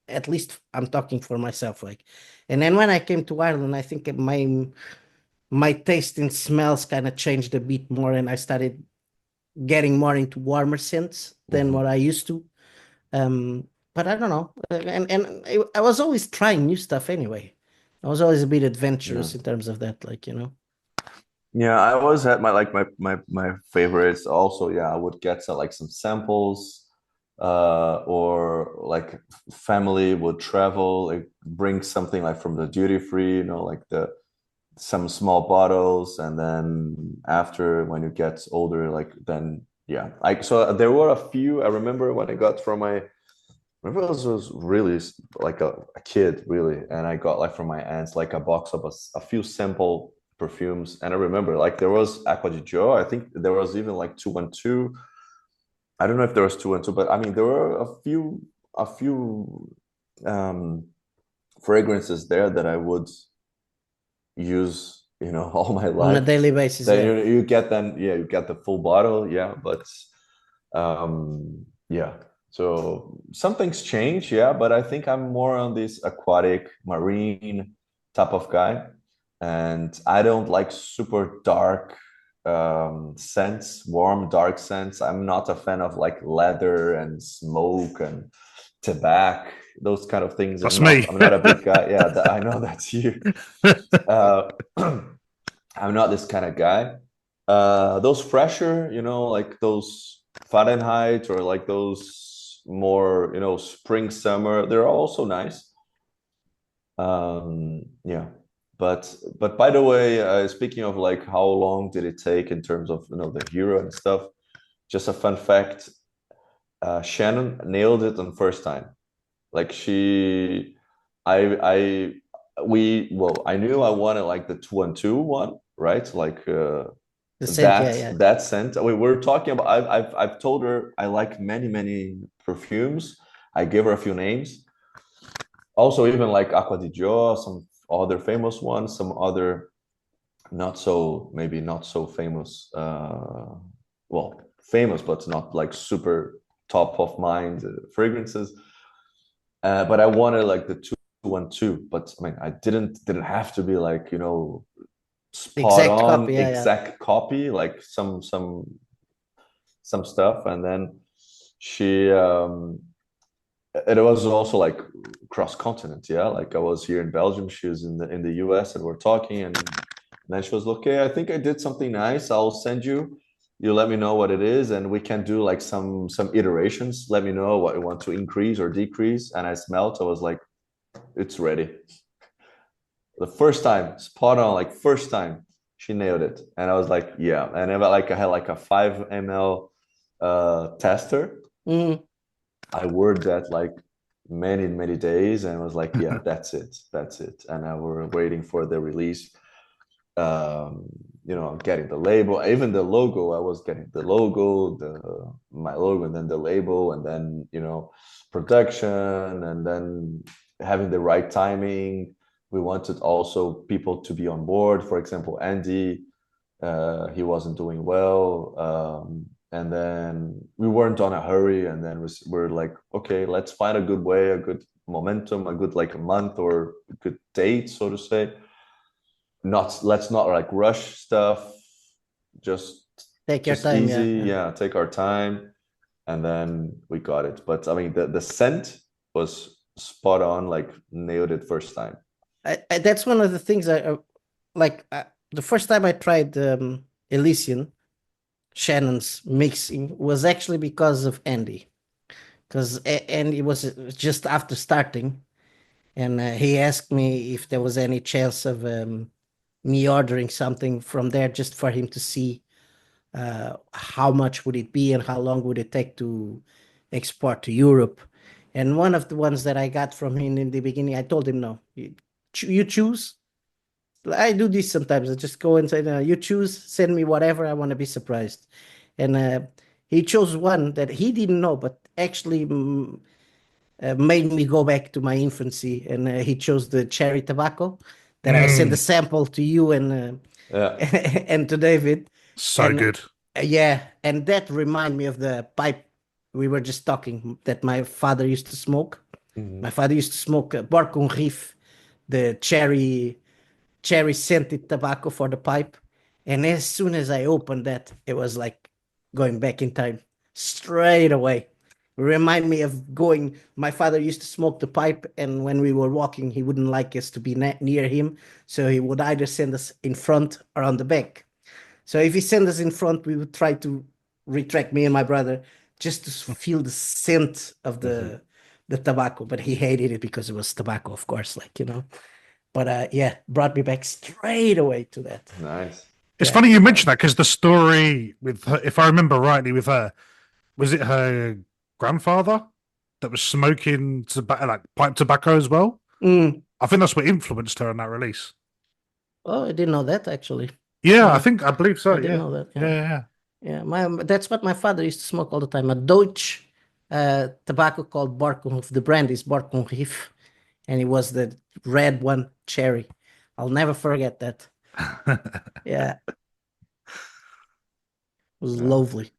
at least I'm talking for myself. And then when I came to Ireland, I think my taste in smells kind of changed a bit more, and I started getting more into warmer scents than what I used to. But I don't know, and I was always trying new stuff anyway. I was always a bit adventurous in terms of that, Yeah, I always had my favorites also. Yeah, I would get some samples, or like family would travel, like bring something like from the duty free, like some small bottles, and then after when you get older, so there were a few. I remember when I got from my. I remember I was really like a kid, really, and I got like from my aunts like a box of a few sample perfumes. And I remember like there was Aqua di Gio. I think there was even like 212. I don't know if there was 212, but I mean there were a few fragrances there that I would use, all my On a life. daily basis, Then yeah. you get them, yeah, you get the full bottle, yeah. But yeah. So some things change, yeah. But I think I'm more on this aquatic, marine type of guy, and I don't like super dark scents, warm, dark scents. I'm not a fan of like leather and smoke and tobacco, those kind of things. That's I'm me. not. I'm not a big guy. Yeah, I know that's you. Uh, I'm not this kind of guy. Those fresher, like those Fahrenheit or like those more, spring, summer, they're also nice. Yeah. But by the way, speaking of like how long did it take in terms of the hero and stuff, just a fun fact, Shannon nailed it on first time. Like I I knew I wanted like the 212 one, right? Like The scent, yeah, that yeah. that scent. We were talking about. I've told her I like many perfumes. I gave her a few names. Also, even like Aqua di Gio, some other famous ones, some other maybe not so famous. Well, famous, but not like super top of mind fragrances. But I wanted like the 212. But I mean, I didn't have to be like spot Exact on copy, yeah, yeah. exact copy, like some stuff. And then she it was also like cross continent, yeah. Like I was here in Belgium, she was in the US, and we're talking, and then she was okay, I think I did something nice, I'll send you, you let me know what it is, and we can do like some iterations, let me know what you want to increase or decrease. And I smelled, I was like, it's ready. The first time, spot on, like first time, she nailed it. And I was like, yeah. And I had like a 5 ml tester. Mm. I wore that like many days, and I was like, yeah, that's it. And I were waiting for the release. Getting the label, even the logo. I was getting the logo, my logo, and then the label, and then production, and then having the right timing. We wanted also people to be on board. For example, Andy, he wasn't doing well, and then we weren't on a hurry. And then we're like, okay, let's find a good way, a good momentum, a good like a month or a good date, so to say. Let's not like rush stuff. Just Take your time, easy, yeah. take our time, and then we got it. But I mean, the scent was spot on, like nailed it first time. That's one of the things I like. The first time I tried Elysian, Shannon's mixing was actually because of Andy, because Andy was just after starting, and he asked me if there was any chance of me ordering something from there just for him to see how much would it be and how long would it take to export to Europe. And one of the ones that I got from him in the beginning, I told him, no, you choose. I do this sometimes. I just go and say, no, you choose, send me whatever. I want to be surprised. And he chose one that he didn't know, but actually made me go back to my infancy. And he chose the cherry tobacco that I sent a sample to you and Yeah. and to David. So And good. yeah, and that remind me of the pipe we were just talking that my father used to smoke. My father used to smoke Barcon Reef, the cherry scented tobacco for the pipe. And as soon as I opened that, it was like going back in time straight away. Remind me of going. My father used to smoke the pipe, and when we were walking, he wouldn't like us to be near him. So he would either send us in front or on the back. So if he sent us in front, we would try to retract, me and my brother, just to feel the scent of the tobacco. But he hated it because it was tobacco, of course, But yeah, brought me back straight away to that. Nice. It's Yeah. funny you mentioned that because the story with her, if I remember rightly, with her, was it her grandfather that was smoking tobacco, like pipe tobacco as well? Mm. I think that's what influenced her on that release. Oh, I didn't know that actually. Yeah, Yeah. I believe so. I didn't Yeah. know that. Yeah, yeah. Yeah, that's what my father used to smoke all the time. A Deutsch tobacco called Barkenhof. The brand is Barkenhof, and it was the red one, cherry. I'll never forget that. Yeah, it was Yeah. lovely.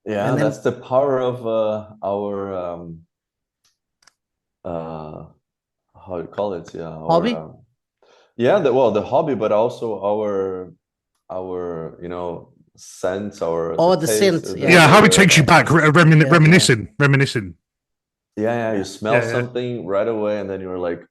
Yeah, And then that's the power of our how do you call it? Yeah, our hobby. yeah, the hobby, but also our sense, our Oh, the the taste, scent. Yeah, how it takes you yeah. back, Yeah, reminiscing. Yeah, you yeah. smell Yeah, yeah. something right away, and then you're like,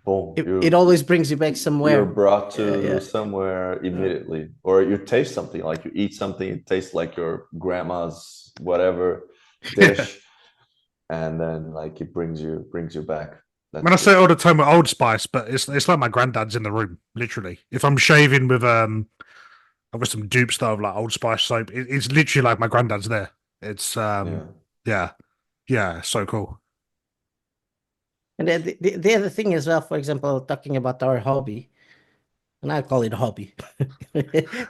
boom, It always brings you back you're somewhere. brought Yeah, to yeah. somewhere Uh, immediately. Or you taste something, like you eat something, it tastes like your grandma's whatever Yeah. dish, and then like it brings you back. I mean, That's I say good. it all the time with Old Spice, but it's like my granddad's in the room, literally. If I'm shaving with I've got some dupe stuff like Old Spice soap. It's literally like my granddad's there. It's Yeah. yeah, yeah, so cool. And then the other thing as well, for example, talking about our hobby, and I call it a hobby.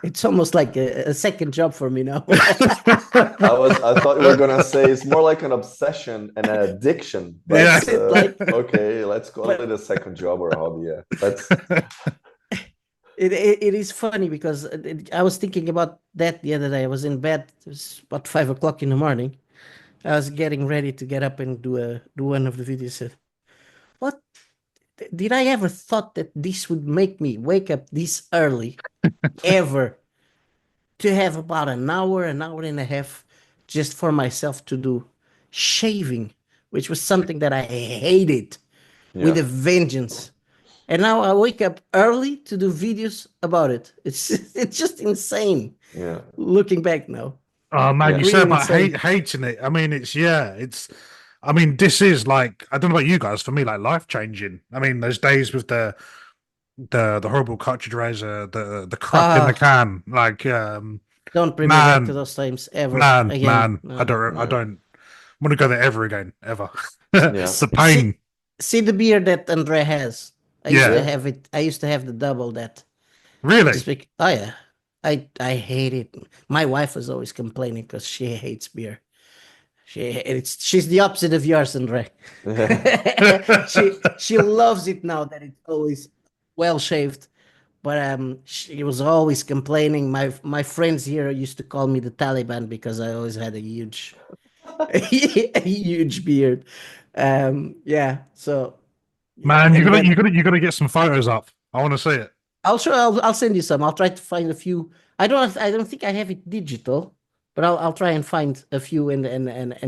It's almost like a second job for me now. I thought you were gonna say it's more like an obsession and an addiction, Yeah. but That's it. Like, okay, let's call but it a second job or a hobby. Yeah, that's it is funny because I was thinking about that the other day. I was in bed. It was about 5 o'clock in the morning. I was getting ready to get up and do one of the videos. Said, what did I ever thought that this would make me wake up this early ever to have about an hour and a half just for myself to do shaving, which was something that I hated with yeah, a vengeance. And now I wake up early to do videos about it. It's just insane yeah, looking back now. Oh man, yeah, you say Really about insane. hating it. I mean, it's. I mean, this is like I don't know about you guys. For me, like life changing. I mean, those days with the horrible cartridge razor, the crap in the Ah, can. Like, don't bring me back to man, those times ever man, again. man. No, I no. don't want to go there ever again, ever. yeah, The See, pain. see the beard that André has. I used to Yeah, yeah. have it. I used to have the double that. really. Just oh yeah, I hate it. My wife was always complaining because she hates beer. She's the opposite of yours, Andre. She loves it now that it's always well shaved. But she was always complaining. My friends here used to call me the Taliban because I always had a huge a huge beard. Yeah. So yeah, Man, and then you gotta get some photos up. I want to see it. I'll send you some. I'll try to find a few. I don't think I have it digital, but I'll try and find a few and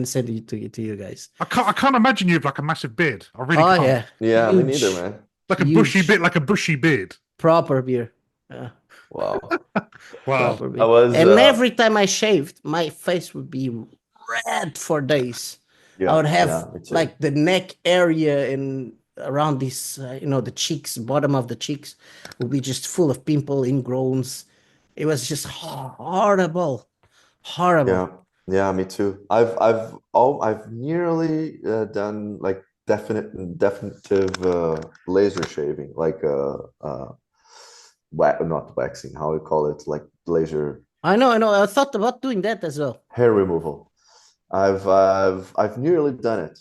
send it to you guys. I can't imagine you with like a massive beard. I really Oh can't. yeah, Yeah, me neither, huge, man. huge, Like a bushy beard. proper beer. Wow. Wow. Proper I beer. was And every time I shaved, my face would be red for days. I yeah, would have yeah, me too. like the neck area and around this, the cheeks, bottom of the cheeks would be just full of pimple, ingrowns. It was just horrible, Yeah, horrible. yeah, me too. I've nearly done like definitive laser shaving, like not waxing, how we call it, like laser I know. I thought about doing that as well. hair removal. I've nearly done it,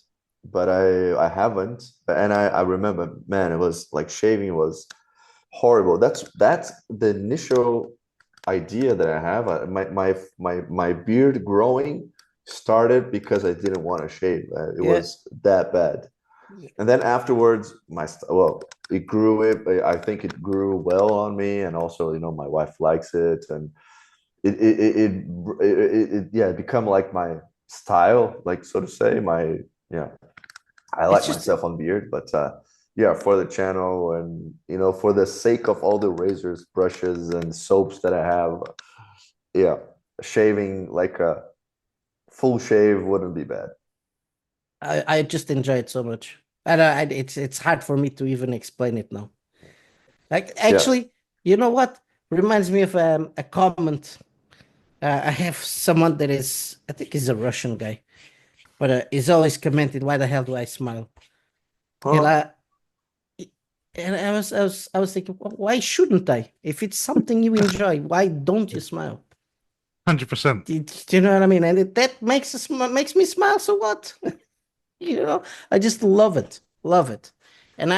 but I haven't. And I remember, man, it was like shaving was horrible. That's the initial idea that I have. My beard growing started because I didn't want to shave. It Yeah. was that bad. And then afterwards, it grew. I think it grew well on me, and also, my wife likes it, and yeah, it become like my style, like, so to say. Yeah, I It's like just myself on beard, but yeah, for the channel and for the sake of all the razors, brushes, and soaps that I have, yeah, shaving like a full shave wouldn't be bad. I just enjoy it so much. And it's hard for me to even explain it now. Like Yeah. actually, you know what? Reminds me of a comment. I have someone that is, I think he's a Russian guy, but he's always commented, "Why the hell do I smile?" And Huh? And I was thinking, why shouldn't I? If it's something you enjoy, why don't you smile? 100%. Do you know what I mean? And that makes me smile. So what? I just love it. And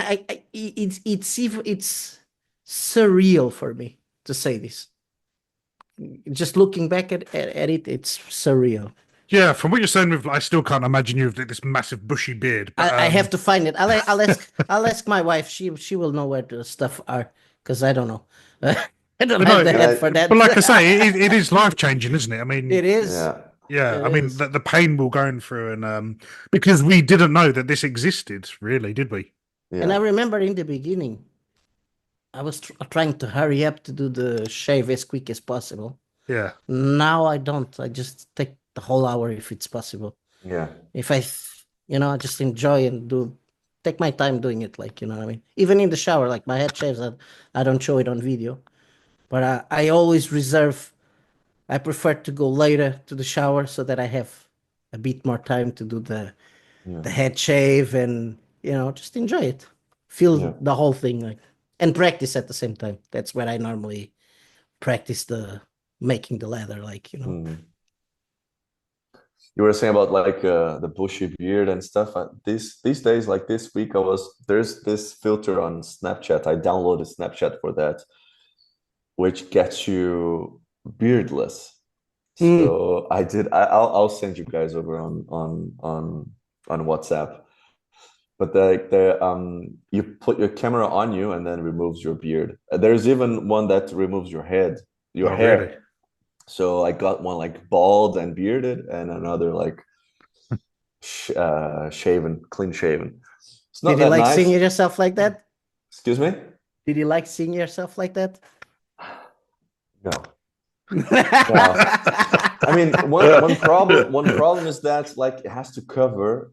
it's surreal for me to say this. Just looking back at it, it's surreal. Yeah, from what you're saying, I still can't imagine you with this massive bushy beard. But, I have to find it. I'll ask my wife. She will know where the stuff are because I don't know. I don't have the head for that. But like I say, it is life changing, isn't it? I mean, it is. Yeah, It I mean is. the pain we're going through, and because we didn't know that this existed, really, did we? Yeah. And I remember in the beginning, I was trying to hurry up to do the shave as quick as possible. Yeah. Now I don't. I just take the whole hour if it's possible. Yeah. If I just enjoy and take my time doing it, like, you know what I mean? Even in the shower, like my head shaves, I don't show it on video, but I always I prefer to go later to the shower so that I have a bit more time to do the head shave and, just enjoy it. Feel the whole thing, like, and practice at the same time. That's where I normally practice making the leather, like, You were saying about like the bushy beard and stuff. These days, like this week, there's this filter on Snapchat. I downloaded Snapchat for that, which gets you beardless. So I did. I'll send you guys over on WhatsApp. But you put your camera on you and then removes your beard. There's even one that removes your hair. Really? So I got one like bald and bearded, and another like clean shaven. It's not Did you that like nice. seeing yourself like that? Excuse me? Did you like seeing yourself like that? No. I mean, one problem is that like it has to cover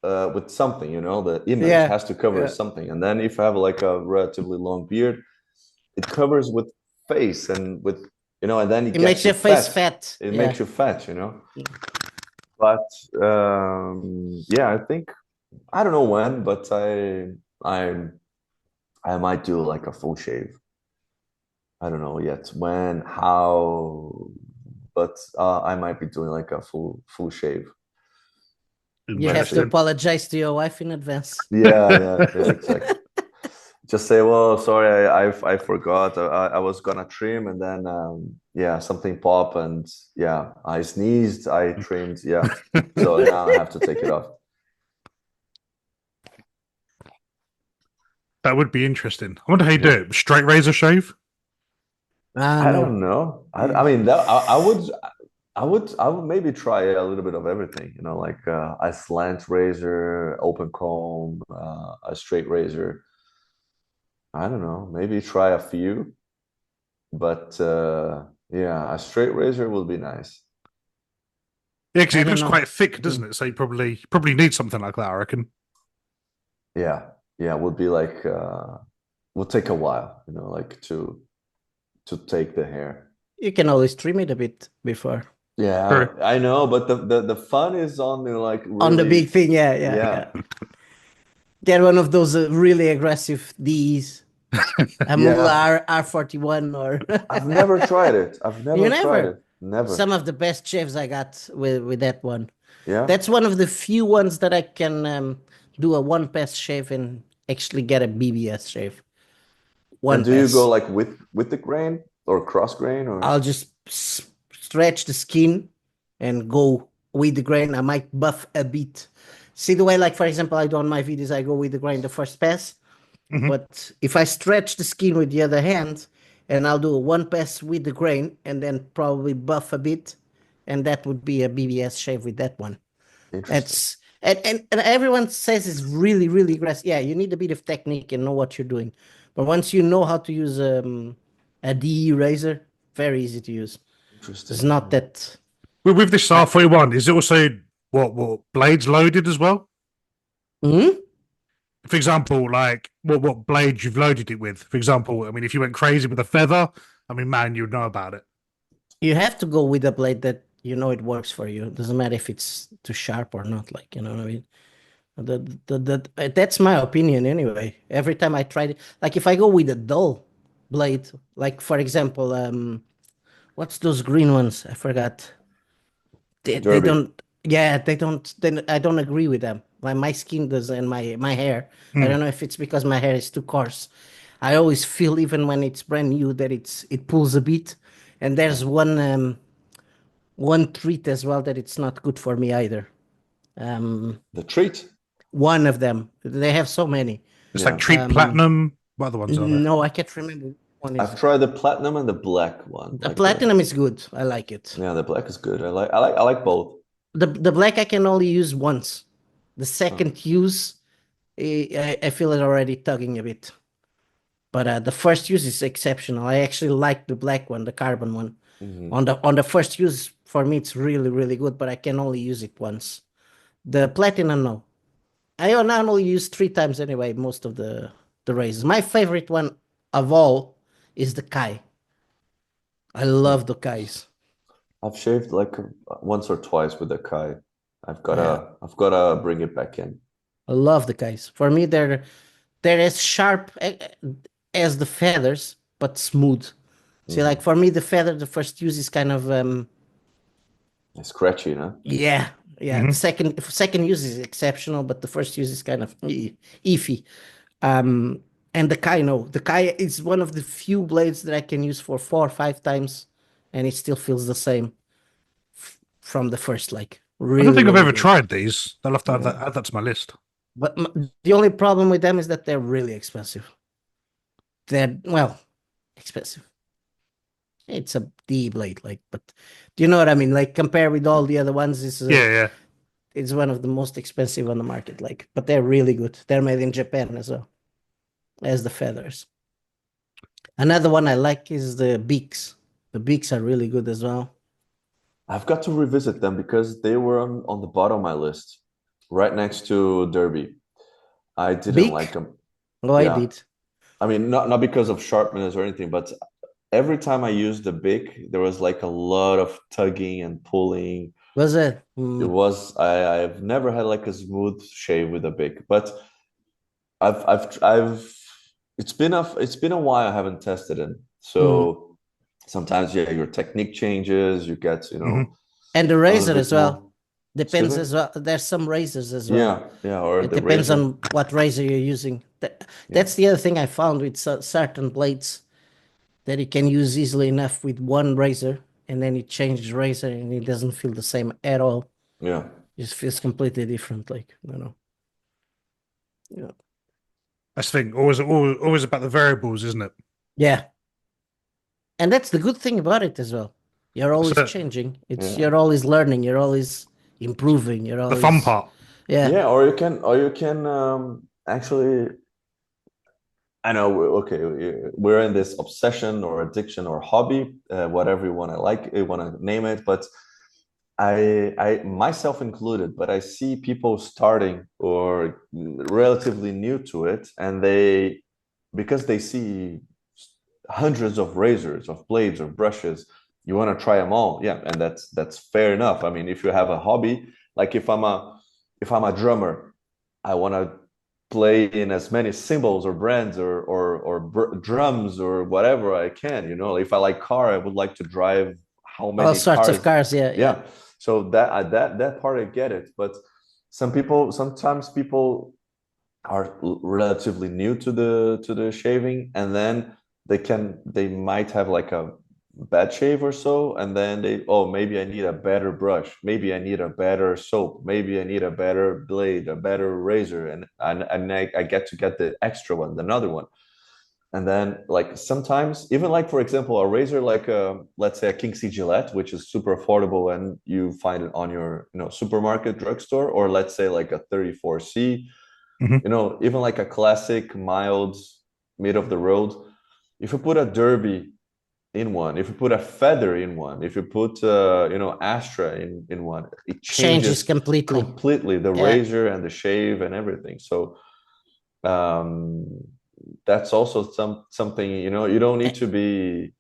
with something, the image has to cover something. And then if you have like a relatively long beard, it covers with face and with and then it makes your face fat. It makes you fat, But I think I don't know when, but I might do like a full shave. I don't know yet when, how, but I might be doing like a full shave. You have to apologize to your wife in advance. Yeah, exactly. Just say, well, sorry, I forgot. I was gonna trim, and then something popped, and I sneezed, I trimmed, so now I have to take it off. That would be interesting. I wonder how you do it. Straight razor shave? I don't know. I mean, I would maybe try a little bit of everything, like a slant razor, open comb, a straight razor. I don't know, maybe try a few, but a straight razor will be nice. Yeah, because it looks quite thick, doesn't it? So you probably need something like that, I reckon. Yeah, would be like will take a while, like to take the hair. You can always trim it a bit before. Yeah, sure. I know, but the fun is on the like really... on the big thing. Yeah. Get one of those really aggressive D's. A Muller R41 or I've never tried it. Tried it. Never. Some of the best shaves I got with that one. Yeah. That's one of the few ones that I can do a one pass shave and actually get a BBS shave. And do you go like with the grain or cross grain, or? I'll just stretch the skin and go with the grain. I might buff a bit. See the way, like, for example, I do on my videos, I go with the grain the first pass. Mm-hmm. But if I stretch the skin with the other hand, and I'll do one pass with the grain and then probably buff a bit, and that would be a BBS shave with that one. That's and everyone says it's really, really aggressive. Yeah, you need a bit of technique and know what you're doing. But once you know how to use a DE razor, very easy to use. Interesting. It's not that. With this R41, is it also what blades loaded as well? Hmm. For example, like what blade you've loaded it with. For example, I mean, if you went crazy with a feather, I mean, man, you'd know about it. You have to go with a blade that it works for you. It doesn't matter if it's too sharp or not. Like, you know what I mean? That's my opinion anyway. Every time I try it, like if I go with a dull blade, like for example, what's those green ones? I forgot. They Derby. don't. Yeah, they don't. Then I don't agree with them. My skin does and my hair. I Hmm. don't know if it's because my hair is too coarse. I always feel even when it's brand new that it pulls a bit. And there's one treat as well that it's not good for me either. The treat. One of them. They have so many. It's like Yeah. Treat Platinum. What other ones are there? No, I can't remember which one is. I've tried the platinum and the black one. The Like the platinum is good. I like it. yeah, the black is good. I like both. The black I can only use once. The Oh. second use, I feel it already tugging a bit. But the first use is exceptional. I actually like the black one, the carbon one. Mhm. On the first use, for me, it's really, really good, but I can only use it once. The platinum, no. I only use 3 times anyway, most of the razors. My favorite one of all is the Kai. I love the Kais. I've shaved like once or twice with the Kai. I've Yeah, gotta bring it back in. I love the Kais. For me, they're as sharp as the feathers, but smooth. See, like Mhm. for me, the feather, the first use is kind of It's scratchy, no? yeah, yeah. The Hmm. second use is exceptional, but the first use is kind of iffy. Um, and the Kai, no, the Kai is one of the few blades that I can use for 4 or 5 times, and it still feels the same from the first. Like I don't really, think I've really ever good. tried these. I'll have to Yeah. add that to my list. But the only problem with them is that they're really expensive. They're well, expensive. It's a D blade, like, but do you know what I mean? Like, compare with all the other ones, Yeah, yeah. it's one of the most expensive on the market. Like, but they're really good. They're made in Japan as well as the feathers. Another one I like is the beaks. The beaks are really good as well. I've got to revisit them because they were on the bottom of my list, right next to Derby. I didn't like Beak? them. Oh, I Yeah. did. I mean, not because of sharpness or anything, but every time I used the Bic, there was like a lot of tugging and pulling. Was it? I've never had like a smooth shave with a Bic, but I've it's been a while I haven't tested it. Mm. So sometimes, yeah, your technique changes, you get, Hmm. And the a little razor as bit well. more. Excuse Depends me? as well. There's some razors as well. Yeah, yeah, or It the depends razor. on what razor you're using. Yeah. That's the other thing I found with certain blades that you can use easily enough with one razor, and then you change the razor and it doesn't feel the same at all. Yeah. It just feels completely different. Like, you know. Yeah. That's the thing. Always about the variables, isn't it? Yeah. And that's the good thing about it as well. You're That's always it. changing. Yeah. You're always learning. You're always improving. You're The fun always part. yeah. Yeah, or you can actually, I know, okay, we're in this obsession or addiction or hobby, whatever you want to name it, but I myself included, but I see people starting or relatively new to it, and because they see hundreds of razors, of blades, or brushes, you want to try them all. Yeah, and that's fair enough. I mean, if you have a hobby, like if I'm a drummer, I want to play in as many cymbals or brands or drums or whatever I can. If I like car, I would like to drive how All many sorts of cars. cars. Yeah, yeah. Yeah. So that part I get it, but sometimes people are relatively new to the shaving, and then they might have like a bad shave or so, and then maybe I need a better brush, maybe I need a better soap, maybe I need a better blade, a better razor, and I get the extra one, another one. And then, like, sometimes even, like, for example, a razor like let's say a King C Gillette, which is super affordable and you find it on your supermarket, drugstore, or let's say like a 34C, Hmm. even like a classic mild mid of the road. If you put a derby in one, if you put a feather in one, if you put Astra in one, it Changes changes completely. completely the Yeah. razor and the shave and everything. So um that's also something, you don't need to be,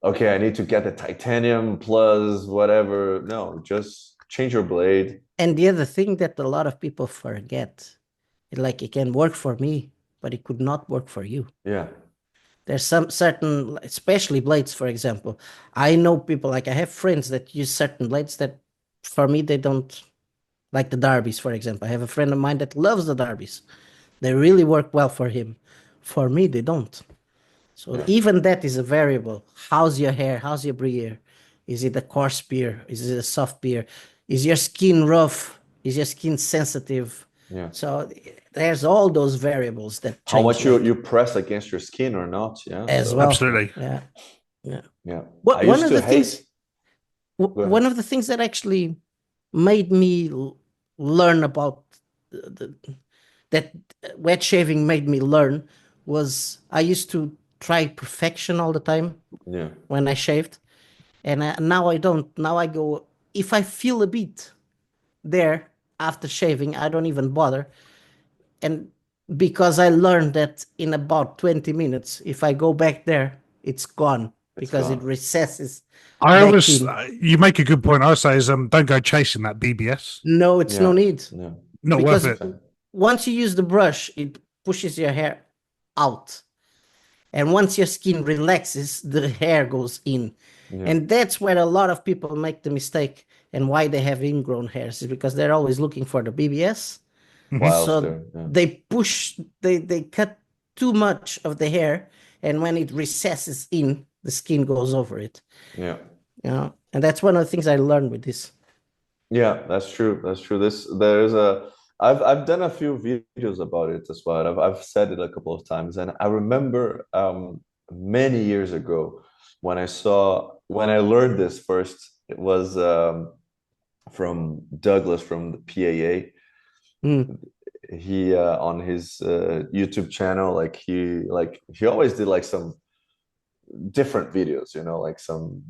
okay, I need to get the titanium plus whatever. No, just change your blade. And the other thing that a lot of people forget, like it can work for me, but it could not work for you. Yeah. There's some certain, especially blades, for example. I know people, like I have friends that use certain blades that for me, they don't, like the Darbies, for example. I have a friend of mine that loves the Darbies. They really work well for him. For me, they don't. So even that is a variable. How's your hair? How's your beard? Is it a coarse beard? Is it a soft beard? Is your skin rough? Is your skin sensitive? Yeah. So there's all those variables that change. How much you press against your skin or not? Yeah. As well. Absolutely. Yeah. Yeah. Yeah. What, I one used of to the hate. things. One of the things that actually made me learn about that wet shaving made me learn was I used to try perfection all the time Yeah. when I shaved, and now I don't. Now I go, if I feel a bit there after shaving, I don't even bother, and because I learned that in about 20 minutes, if I go back there, it's gone because it recesses. I back always, in. you make a good point. I say is, don't go chasing that BBS. No, it's no need. No. Not Because worth it. once you use the brush, it pushes your hair out. And once your skin relaxes, the hair goes in. Yeah. And that's where a lot of people make the mistake and why they have ingrown hairs is because they're always looking for the BBS. Whilst So they're- they push, they cut too much of the hair. And when it recesses in, the skin goes over it. Yeah. You know? And that's one of the things I learned with this. Yeah, that's true. That's true. I've done a few videos about it as well. I've said it a couple of times, and I remember many years ago when I learned this first. It was from Douglas from the PAA. He on his YouTube channel, he always did like some different videos, like some.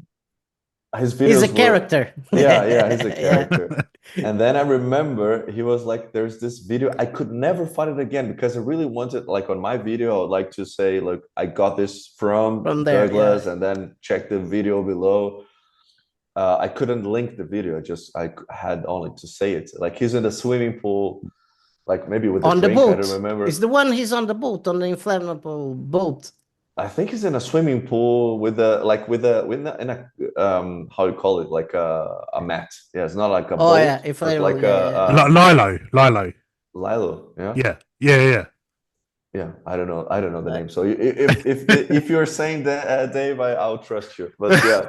His videos He's a character. Yeah, he's a character. And then I remember he was like, there's this video. I could never find it again because I really wanted, like on my video, I would like to say, look, I got this from there, Douglas, and then check the video below. I couldn't link the video. I had only to say it. Like he's in the swimming pool, like maybe with on the drink, boat. I don't remember. It's the one he's on the boat, on the inflatable boat. I think he's in a swimming pool in a how you call it, like a mat. Yeah, it's not like a boat. Yeah, if but like Lilo. Lilo. Yeah. Yeah. I don't know the name. So if you're saying that, Dave, I'll trust you. But yeah,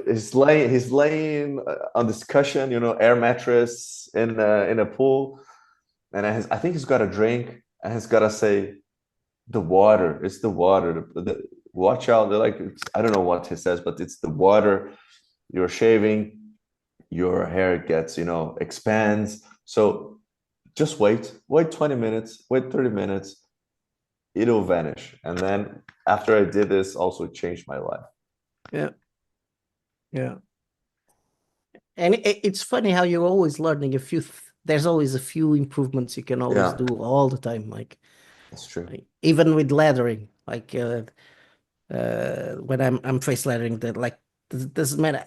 he's laying on this cushion, air mattress in a pool, and I think he's got a drink, and he's got to say. The water, it's the water. Watch out! I don't know what he says, but it's the water. You're shaving, your hair gets, expands. So just wait 20 minutes, wait 30 minutes. It'll vanish. And then after I did this, also changed my life. Yeah. And it's funny how you're always learning there's always a few improvements you can always do all the time. Like. That's true. Even with leathering, like when I'm face leathering, that like doesn't matter.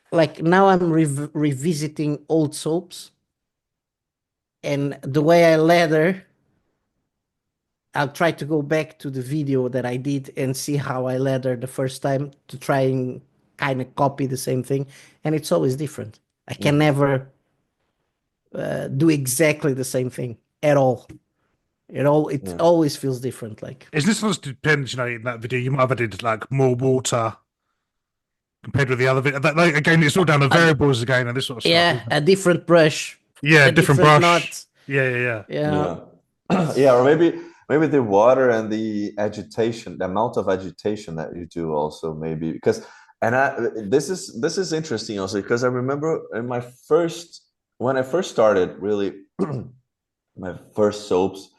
Like now I'm revisiting old soaps, and the way I leather, I'll try to go back to the video that I did and see how I leathered the first time to try and kind of copy the same thing, and it's always different. I can never do exactly the same thing at all. It always feels different. Like is this one depends, in that video you might have did like more water compared with the other video. Like, again, it's all down to variables again and this sort of stuff. Yeah, a different brush. Yeah, different brush. Knot. Yeah. Yeah, or maybe the water and the agitation, the amount of agitation that you do also maybe because this is interesting also because I remember when I first started really my first soaps.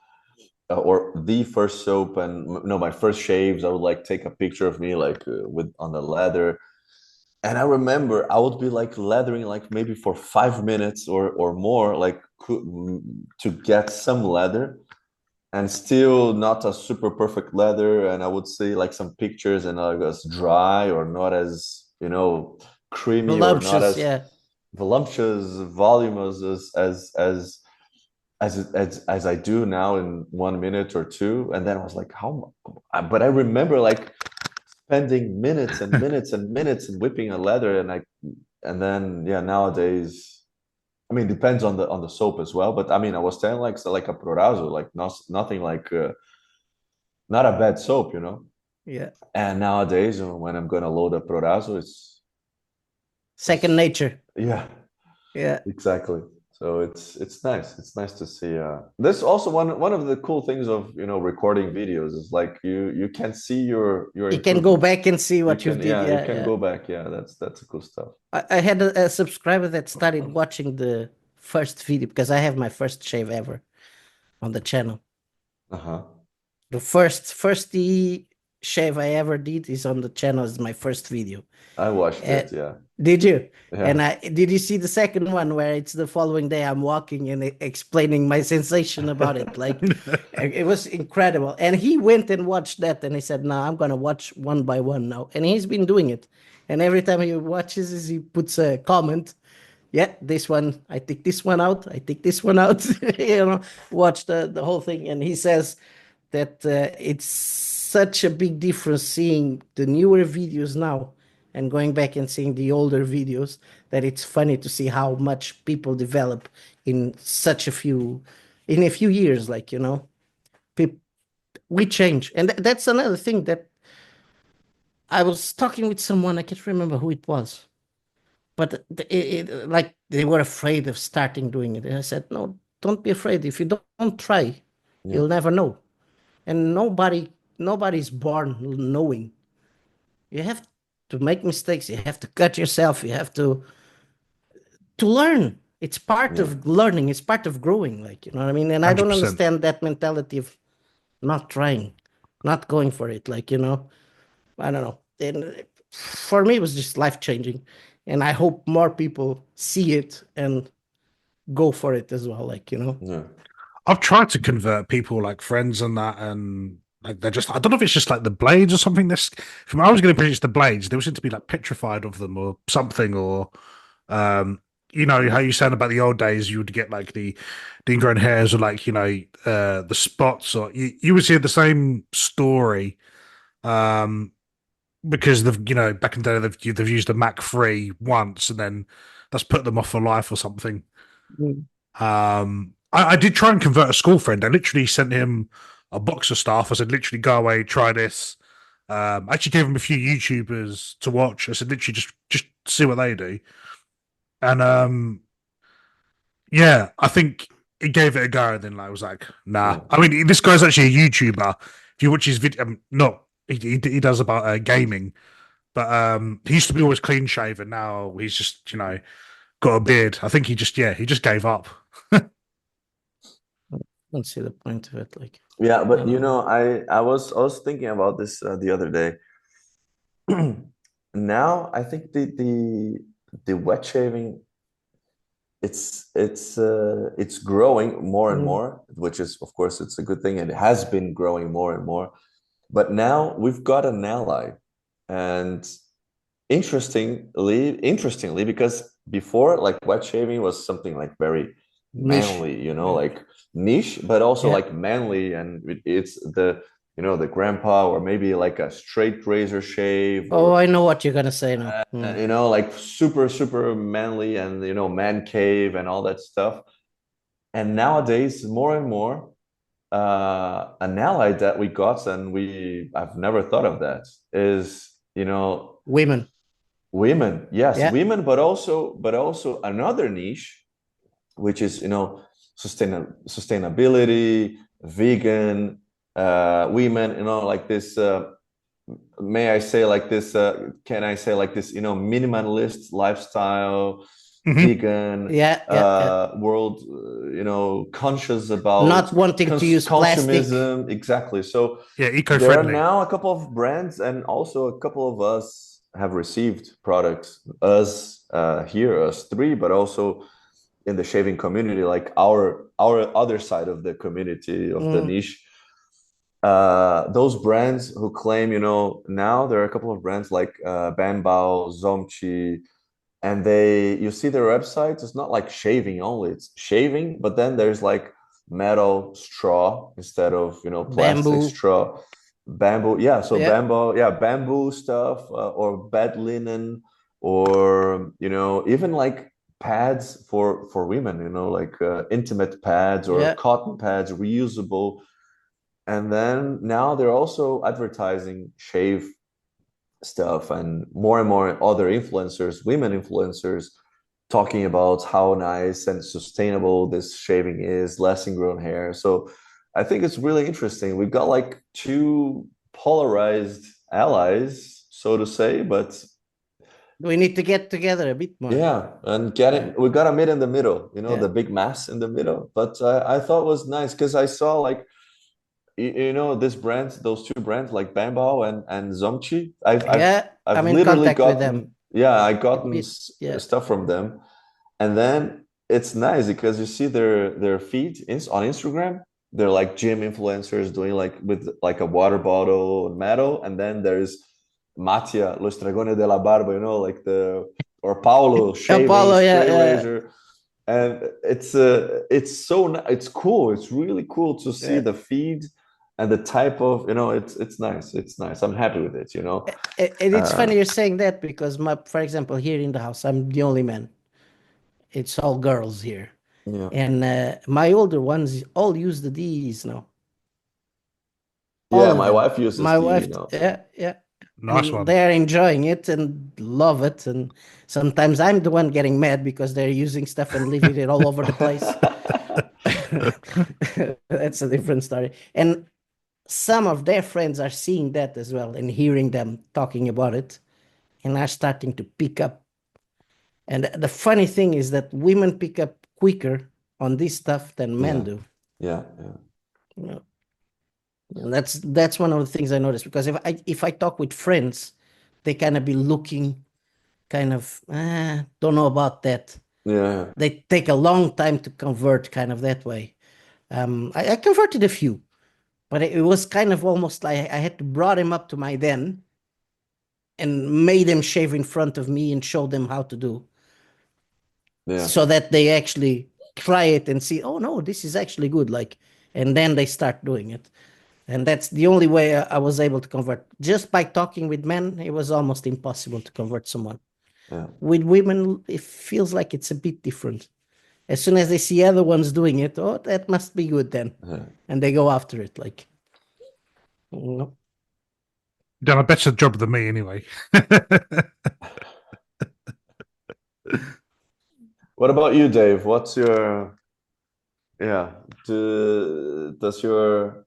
Or the first soap and my first shaves, I would like take a picture of me like on the leather, and I remember I would be like leathering like maybe for 5 minutes or more, like to get some leather, and still not a super perfect leather, and I would see like some pictures and I was dry or not as creamy or not Voluptuous, as yeah. voluptuous, voluminous as I do now in 1 minute or two. And then I was like, but I remember like spending minutes and minutes and minutes and whipping a leather, and then yeah, nowadays, I mean, depends on the soap as well. But I mean, I was telling like a Proraso, like nothing like not a bad soap, Yeah. And nowadays, when I'm gonna load a Proraso, Second nature. yeah, Yeah. exactly. So it's nice. It's nice to see. This also one of the cool things of recording videos is like you can see your You can go improvements. back and see You what you can did. you Yeah, can yeah. go back. Yeah, that's cool stuff. I had a subscriber that started watching the first video because I have my first shave ever on the channel. Uh-huh. The first shave I ever did is on the channel. Is my first video. I watched Uh, it. Yeah. did you? And Yeah. did you see the second one where it's the following day I'm walking and explaining my sensation about it? Like it was incredible. And he went and watched that and he said, "No, I'm gonna watch one by one now." And he's been doing it. And every time he watches, he puts a comment. Yeah, this one, I take this one out. I take this one out. Watch the whole thing. And he says that it's such a big difference seeing the newer videos now and going back and seeing the older videos that it's funny to see how much people develop in in a few years. Like, we change. And that's another thing that I was talking with someone, I can't remember who it was, but like they were afraid of starting doing it. And I said, no, don't be afraid. If you don't try, Yeah. you'll never know. And nobody's born knowing. You have to make mistakes. You have to cut yourself. You have to learn. It's part Yeah. of learning. It's part of growing. Like, you know what I mean? And I don't 100%. understand that mentality of not trying, not going for it. Like, I don't know. And for me, it was just life changing. And I hope more people see it and go for it as well. Like, Yeah. I've tried to convert people like friends and that, and like they're just, I don't know if it's just like the blades or something. From I was going to produce the blades, they seem to be like petrified of them or something, or how you said about the old days, you would get like the ingrown hairs or like, the spots, or you would see the same story. Um, because back in the day they've used a Mac 3 once and then that's put them off for life or something. Mm. I did try and convert a school friend. I literally sent him a box of stuff. I said, literally go away, try this. I actually gave him a few YouTubers to watch. I said, literally just see what they do. And yeah, I think he gave it a go. And then I was like, nah. Yeah. I mean, this guy's actually a YouTuber. If you watch his video, not he does about gaming, but he used to be always clean shaven. Now he's just got a beard. I think he just gave up. Don't see the point of it. Like, Yeah, but I was thinking about this the other day. Now I think the wet shaving it's growing more and more, which is of course it's a good thing, and it has been growing more and more. But now we've got an ally, and interestingly, because before like wet shaving was something like very manly, like niche, but also like manly, and it's the grandpa, or maybe like a straight razor shave, oh, or I know what you're gonna say now. like super manly, and man cave and all that stuff. And nowadays, more and more, an ally that we got, and I've never thought of that, is Women. women. Yes, Yeah. women, but also another niche, which is sustainability, vegan, women, like this. May I say like this? Can I say like this? Minimalist lifestyle, vegan, world. Conscious about not wanting to use plastic. consumism. Exactly. So yeah, there are eco-friendly. now a couple of brands, and also a couple of us have received products. Us three, but also in the shaving community, like our other side of the community of the niche. Those brands who claim, now there are a couple of brands like Bambao, Zomchi, and you see their website. It's not like shaving only; it's shaving, but then there's like metal straw instead of plastic Bamboo. straw, bamboo. Yeah, so Yeah. bamboo stuff, or bed linen, or even like pads for women. Like intimate pads or Yeah. cotton pads, reusable. And then now they're also advertising shave stuff, and more other influencers, women influencers, talking about how nice and sustainable this shaving is, less ingrown hair. So I think it's really interesting. We've got like two polarized allies, so to say, but We need to get together a bit more. yeah, and we got to meet in the middle, Yeah. the big mass in the middle. But I thought it was nice because I saw like this brand, those two brands like Bamboo and Zomchi. Yeah, I've I'm in literally contact with gotten, them yeah, I a gotten bit. Yeah. stuff from them, and then it's nice because you see their feed on Instagram. They're like gym influencers doing like with like a water bottle and metal, and then there's Mattia Lo Stragone della Barba, like or Paulo shaving Apollo, straight yeah, razor, and it's cool. It's really cool to see yeah. the feed and the type of it's nice. It's nice. I'm happy with it. And it's funny you're saying that because for example, here in the house, I'm the only man. It's all girls here. Yeah. And my older ones all use the Ds now. Yeah, All my of them. wife uses My the wife, now. yeah. Nice one. They're enjoying it and love it. And sometimes I'm the one getting mad because they're using stuff and leaving it all over the place. That's a different story. And some of their friends are seeing that as well and hearing them talking about it and are starting to pick up. And the funny thing is that women pick up quicker on this stuff than men do. Yeah. Yeah. And that's one of the things I noticed, because if I talk with friends, they kind of be looking kind of don't know about that. Yeah. They take a long time to convert kind of that way. I converted a few, but it was kind of almost like I had to brought him up to my den and made them shave in front of me and show them how to do, Yeah. so that they actually try it and see, oh no, this is actually good. Like, and then they start doing it. And that's the only way I was able to convert. Just by talking with men, it was almost impossible to convert someone. Yeah. With women, it feels like it's a bit different. As soon as they see other ones doing it, oh, that must be good then. Yeah. And they go after it. Like, Done a better job than me anyway. What about you, Dave? What's your does your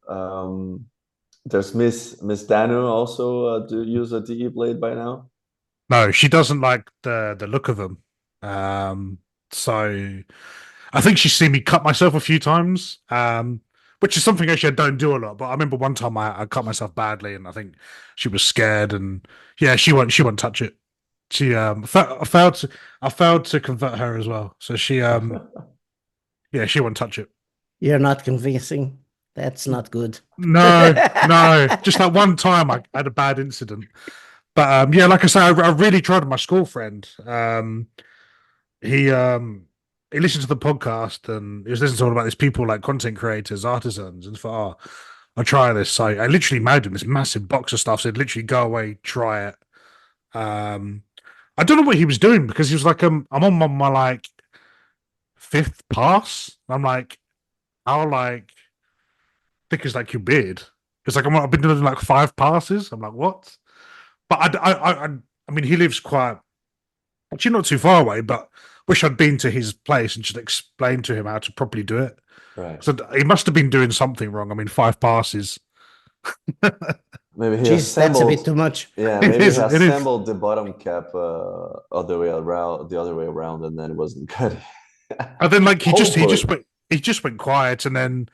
does Miss Danu also do use a DE blade by now? No, she doesn't like the look of them. So I think she's seen me cut myself a few times, which is something actually I don't do a lot. But I remember one time I cut myself badly, and I think she was scared, and yeah, she won't touch it. She I failed to convert her as well, so she yeah, she won't touch it. you're not convincing. That's not good. No, just that one time I had a bad incident. But yeah, like I say, I really tried with my school friend. He listened to the podcast and he was listening to all about these people like content creators, artisans, and thought, oh, I'll try this. So I literally made him this massive box of stuff. Said, literally go away, try it. I don't know what he was doing because he was like, I'm on my like fifth pass. I'm like, how like thick is like your beard? It's like I've been doing like 5 passes. I'm like, what? But I mean, he lives quite actually not too far away, but wish I'd been to his place and just explained to him how to properly do it. Right. So he must have been doing something wrong. I mean, 5 passes. Maybe he Jeez, that's a assembled. bit too much. Yeah, It maybe is, he it is. assembled the bottom cap other way around, the other way around, and then it wasn't good. And then like he Hopefully. just went quiet, and then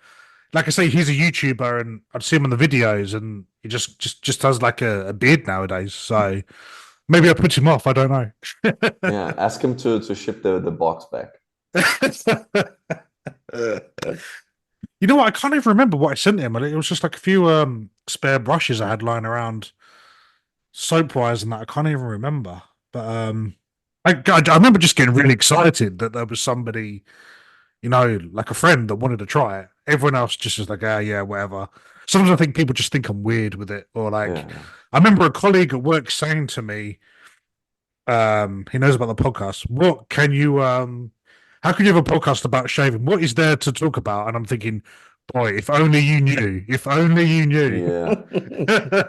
like I say, he's a YouTuber, and I'd see him on the videos, and he just has like a beard nowadays. So maybe I put him off. I don't know. Yeah, ask him to ship the box back. You know what? I can't even remember what I sent him. It was just like a few spare brushes I had lying around, soap wise, and that I can't even remember. But I remember just getting really excited that there was somebody, like a friend that wanted to try it. Everyone else just was like, yeah, whatever. Sometimes I think people just think I'm weird with it, or like, Yeah. I remember a colleague at work saying to me, he knows about the podcast. How can you have a podcast about shaving? What is there to talk about? And I'm thinking, boy, if only you knew. If only you knew. Yeah.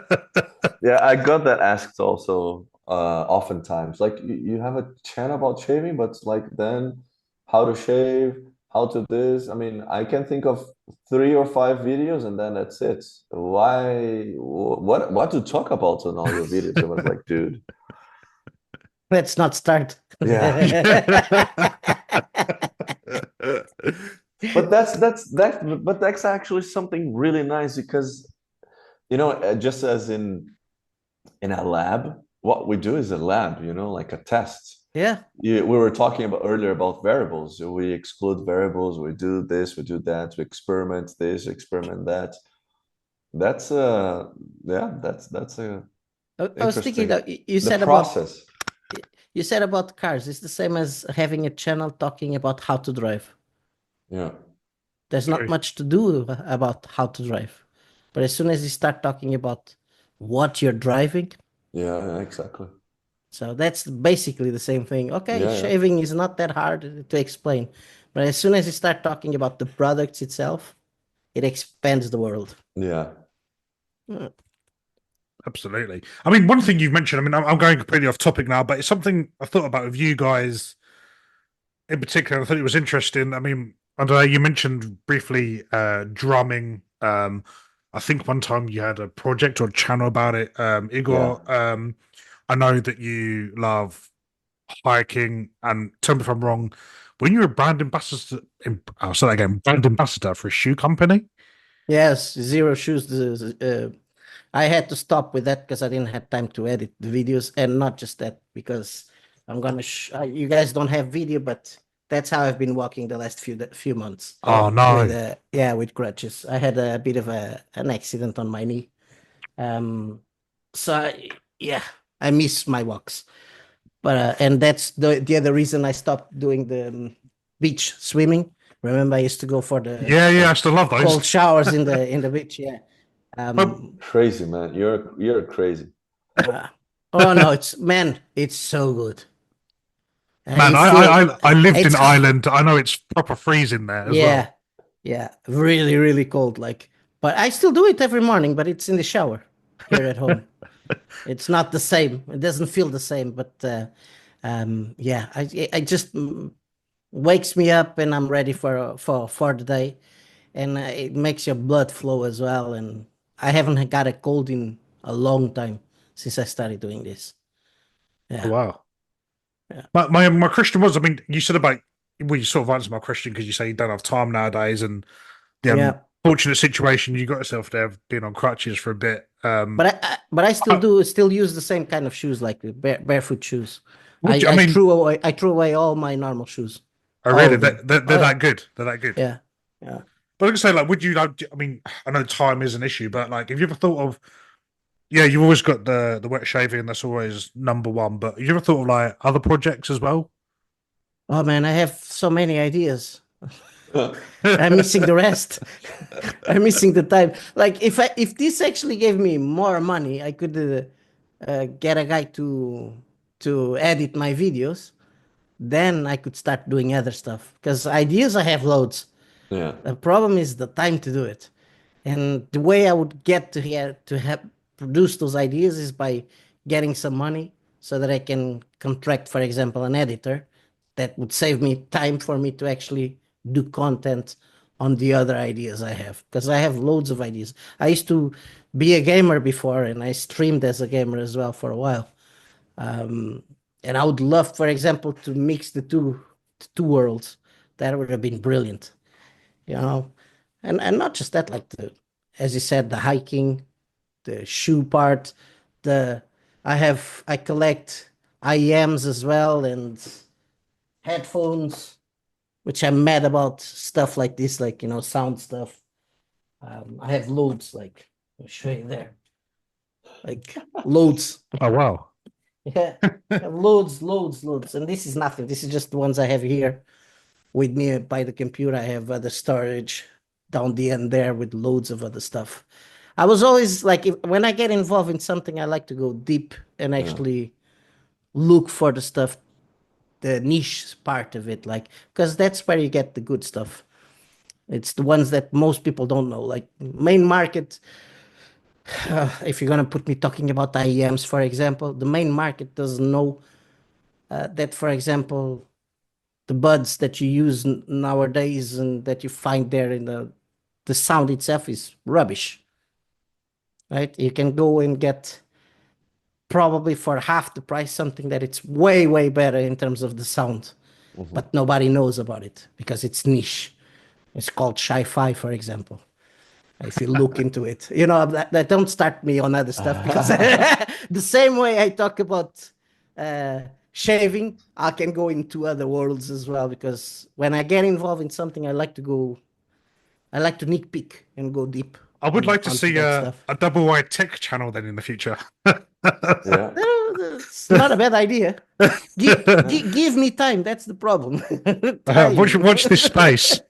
Yeah, I got that asked also oftentimes. Like you have a channel about shaving, but like then how to shave, how to this. I mean, I can think of 3 or 5 videos and then that's it. Why what to talk about on all your videos? I was like, dude. Let's not start. Yeah. But that's actually something really nice because just as in a lab, what we do is a lab, like a test. Yeah. We were talking about earlier about variables. We exclude variables, we do this, we do that, we experiment this, experiment that. That's yeah, that's a I was thinking interesting that you the said process. you said about cars. It's the same as having a channel talking about how to drive. Yeah. There's not True. much to do about how to drive. But as soon as you start talking about what you're driving, Yeah, exactly. so that's basically the same thing. Okay, Yeah, yeah. shaving is not that hard to explain. But as soon as you start talking about the products itself, it expands the world. Yeah. Mm. Absolutely. I mean, one thing you've mentioned, I mean, I'm going completely off topic now, but it's something I thought about with you guys in particular. I thought it was interesting. I mean, André, you mentioned briefly drumming. I think one time you had a project or a channel about it. Ygor, I know that you love hiking, and tell me if I'm wrong. When you were a brand ambassador, I'll say that again, brand ambassador for a shoe company. Yes, zero shoes. I had to stop with that because I didn't have time to edit the videos, and not just that because I'm gonna. You guys don't have video, but that's how I've been walking the last few months Oh no! with crutches. I had a bit of an accident on my knee, so yeah, I miss my walks. But and that's the other reason I stopped doing the beach swimming. Remember, I used to go for the Yeah, I still love those. cold showers in the beach. Yeah. Crazy, man. You're crazy. Oh no, it's so good. Man, You feel I lived in it's Ireland. I know it's proper freezing there as well. yeah, really, really cold. Like, but I still do it every morning, but it's in the shower here at home. It's not the same. It doesn't feel the same, but yeah, I just wakes me up and I'm ready for the day, and it makes your blood flow as well. And I haven't got a cold in a long time since I started doing this. Oh, Yeah. wow. Yeah. My question was, I mean, you said about, well, you sort of answered my question because you say you don't have time nowadays, and the Yeah. unfortunate situation you got yourself there, being on crutches for a bit. But I still use the same kind of shoes, like the barefoot shoes. I I mean, threw away all my normal shoes. oh All really? of them. They're Oh, yeah. that good. They're that good. Yeah. But I can say, like, would you like? I mean, I know time is an issue, but like, have you ever thought of? Yeah, you've always got the wet shaving. That's always number one. But have you ever thought of like other projects as well? Oh man, I have so many ideas. I'm missing the rest. I'm missing the time. Like if this actually gave me more money, I could get a guy to edit my videos. Then I could start doing other stuff. Because ideas I have loads. Yeah. The problem is the time to do it. And the way I would get to have produce those ideas is by getting some money so that I can contract, for example, an editor that would save me time for me to actually do content on the other ideas I have. Because I have loads of ideas. I used to be a gamer before and I streamed as a gamer as well for a while. And I would love, for example, to mix the two worlds. That would have been brilliant, you know. And not just that, like as you said, the hiking, the shoe part, the I collect IEMs as well and headphones, which I'm mad about stuff like this, like sound stuff. I have loads, like I'll show you there, like loads. Oh wow! Yeah, loads. And this is nothing. This is just the ones I have here with me by the computer. I have other storage down the end there with loads of other stuff. I was always like, when I get involved in something, I like to go deep and Yeah. actually look for the stuff, the niche part of it, like, because that's where you get the good stuff. It's the ones that most people don't know. Like main market, if you're gonna put me talking about IEMs, for example, the main market doesn't know that, for example, the buds that you use nowadays and that you find there in the sound itself is rubbish, right? You can go and get probably for half the price something that it's way better in terms of the sound, Mhm. but nobody knows about it because it's niche. It's called sci-fi, for example. If you look into it, that don't start me on other stuff because the same way I talk about uh, shaving, I can go into other worlds as well. Because when I get involved in something, I like to nitpick and go deep I would on like to onto see that stuff. a double wide tech channel then in the future. Yeah. It's not a bad idea. Give me time. That's the problem. Watch, Time. watch this space.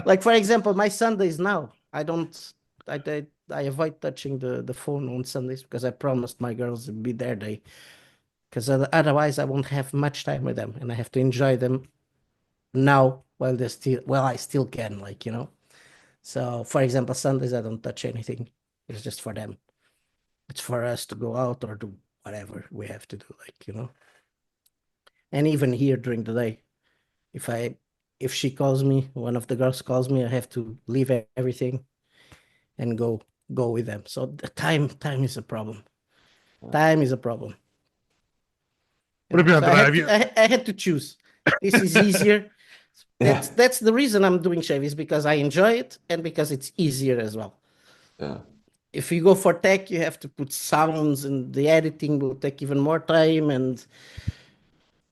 Like for example, my Sundays now, I don't, I avoid touching the phone on Sundays because I promised my girls to be their day. Because otherwise, I won't have much time with them, and I have to enjoy them now while they're still, well, I still can, like So, for example, Sundays I don't touch anything. It's just for them. It's for us to go out or do whatever we have to do, And even here during the day, if I if she calls me, one of the girls calls me, I have to leave everything and go with them. So the time is a problem. Time is a problem. What have you done So I today? had Have to you? I had to choose. This is easier. Yeah. That's the reason I'm doing shave is because I enjoy it and because it's easier as well. Yeah. If you go for tech, you have to put sounds and the editing will take even more time and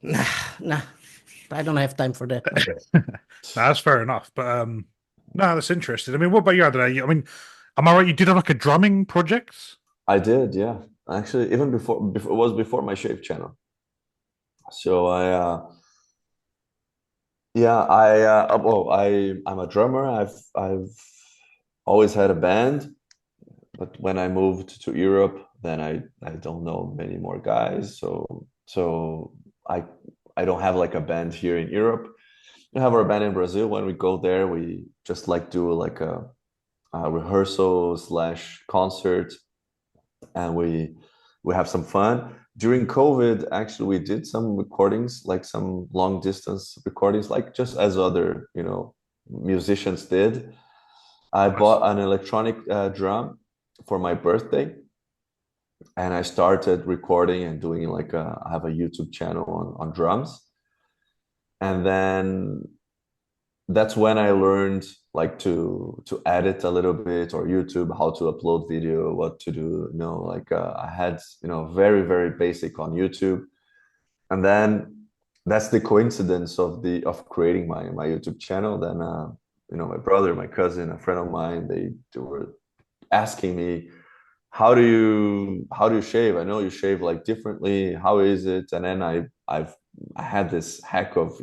nah, I don't have time for that, man. No, that's fair enough. But no, that's interesting. I mean, what about you, André? I mean, am I right? You did like a drumming project? I did, yeah. Actually, even before it was before my shave channel. So I'm a drummer. I've always had a band, but when I moved to Europe, then I don't know many more guys. So I don't have like a band here in Europe. We have our band in Brazil. When we go there, we just like do like a rehearsal slash concert, and we have some fun. During COVID, actually, we did some recordings, like some long distance recordings, like just as other, musicians did. I Nice. bought an electronic drum for my birthday, and I started recording and doing I have a YouTube channel on drums. And then that's when I learned like to edit a little bit, or YouTube, how to upload video, what to do. I had very basic on YouTube, and then that's the coincidence of creating my YouTube channel. Then my brother, my cousin, a friend of mine, they were asking me, how do you shave? I know you shave like differently. How is it? And then I had this hack of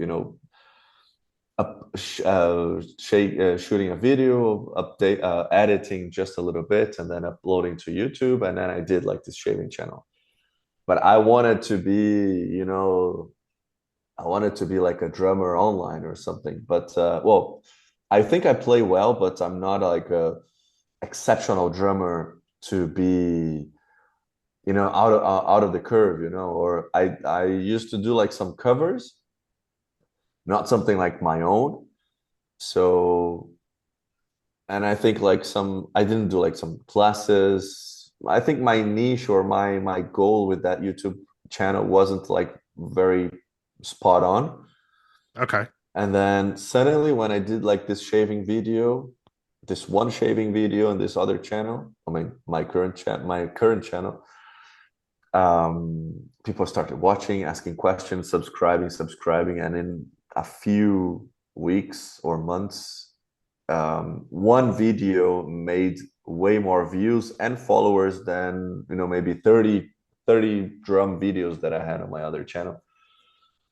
shooting a video, update, editing just a little bit, and then uploading to YouTube. And then I did like this shaving channel. But I wanted to be like a drummer online or something. But well, I think I play well, but I'm not like a exceptional drummer to be out of the curve. Or I used to do like some covers, not something like my own. So, and I think I didn't do like some classes. I think my niche or my goal with that YouTube channel wasn't like very spot on. Okay. And then suddenly when I did like this one shaving video and this other channel, I mean my current channel, people started watching, asking questions, subscribing, and in a few weeks or months, one video made way more views and followers than maybe 30 30 drum videos that I had on my other channel.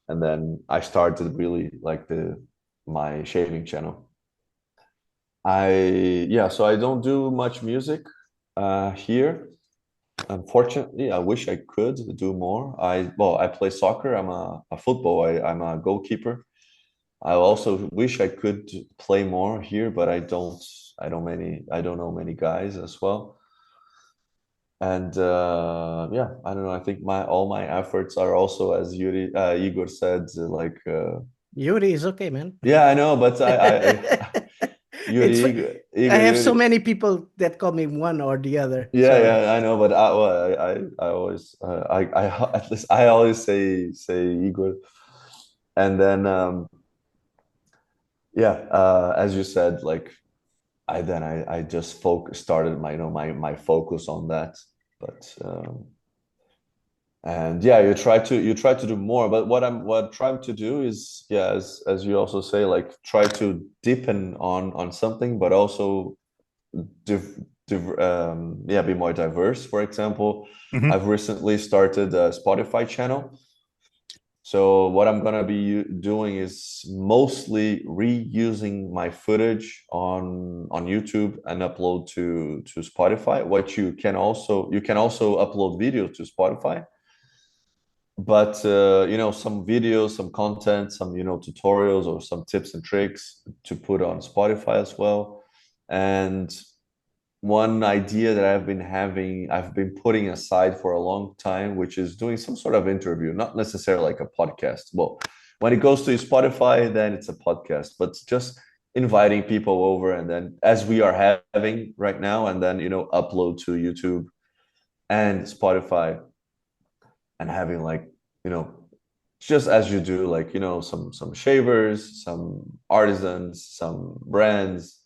And then I started really like my shaving channel. So I don't do much music here. Unfortunately, I wish I could do more. I play soccer. I'm a football. I'm a goalkeeper. I also wish I could play more here, but I don't. I don't know many guys as well. And I don't know. I think all my efforts are also, as Ygor said, like Yuri is okay, man. yeah, I know, but It's Igor, I have so Yuri. many people that call me one or the other. Yeah, So yeah, I know, but I always at least I always say Igor, and then as you said, like I just started my focus on that, but and yeah, you try to do more, but what I'm trying to do is, yeah, as you also say, like try to deepen on something, but also be more diverse. For example, Mhm. I've recently started a Spotify channel. So what I'm gonna be doing is mostly reusing my footage on YouTube and upload to Spotify. What you can also upload videos to Spotify, but some videos, some content, some tutorials or some tips and tricks to put on Spotify as well. And one idea that I've been putting aside for a long time, which is doing some sort of interview, not necessarily like a podcast. Well, when it goes to Spotify, then it's a podcast, but just inviting people over, and then as we are having right now, and then upload to YouTube and Spotify, and having like just as you do, like some shavers, some artisans, some brands,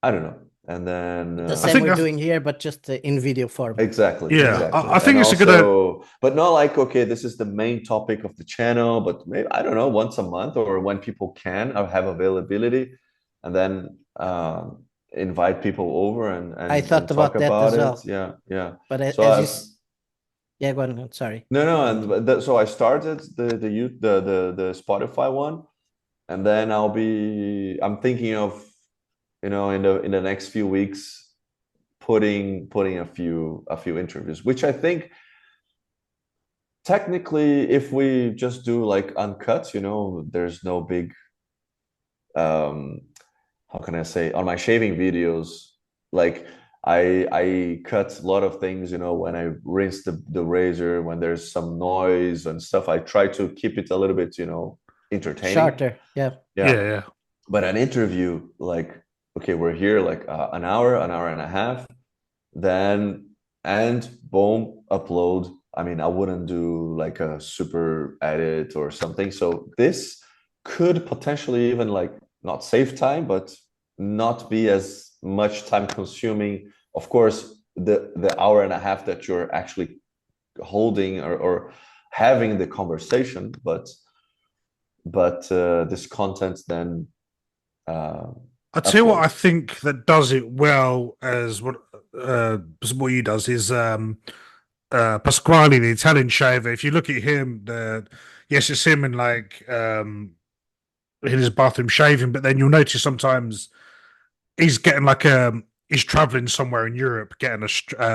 I don't know. And then the I same think we're that's, doing here, but just in video form. exactly, yeah, exactly. I think And it's a good. also, but not like, okay, this is the main topic of the channel, but maybe, I don't know, once a month or when people can or have availability, and then invite people over I and thought talk about that as about it. well. Yeah, yeah. But So as yeah, go on. Sorry. no, and so I started the Spotify one, and then I'm thinking of in the next few weeks putting a few interviews, which I think technically, if we just do like uncut, there's no big how can I say, on my shaving videos, like I cut a lot of things, when I rinse the razor, when there's some noise and stuff, I try to keep it a little bit, entertaining. Shorter. Yeah. Yeah. Yeah, yeah. But an interview, like, okay, we're here like an hour and a half, then and boom, upload. I mean, I wouldn't do like a super edit or something. So this could potentially even like not save time, but not be as much time consuming. Of course, the hour and a half that you're actually holding or having the conversation, but this content then I'll tell you what I upload. think that does it well as what he does is Pasquale, the Italian shaver. If you look at him, yes, it's him in like in his bathroom shaving, but then you'll notice sometimes he's getting like he's traveling somewhere in Europe, getting a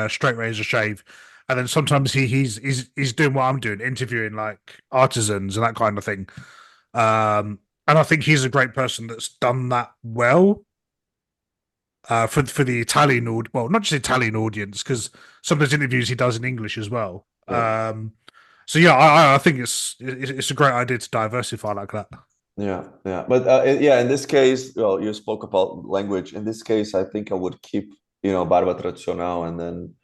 straight razor shave, and then sometimes he's doing what I'm doing, interviewing like artisans and that kind of thing. And I think he's a great person that's done that well for the Italian well, not just Italian audience, because some of those interviews he does in English as well. Yeah. So yeah, I think it's a great idea to diversify like that. Yeah, yeah, but yeah, in this case, well, you spoke about language. In this case, I think I would keep, Barba Tradicional, and then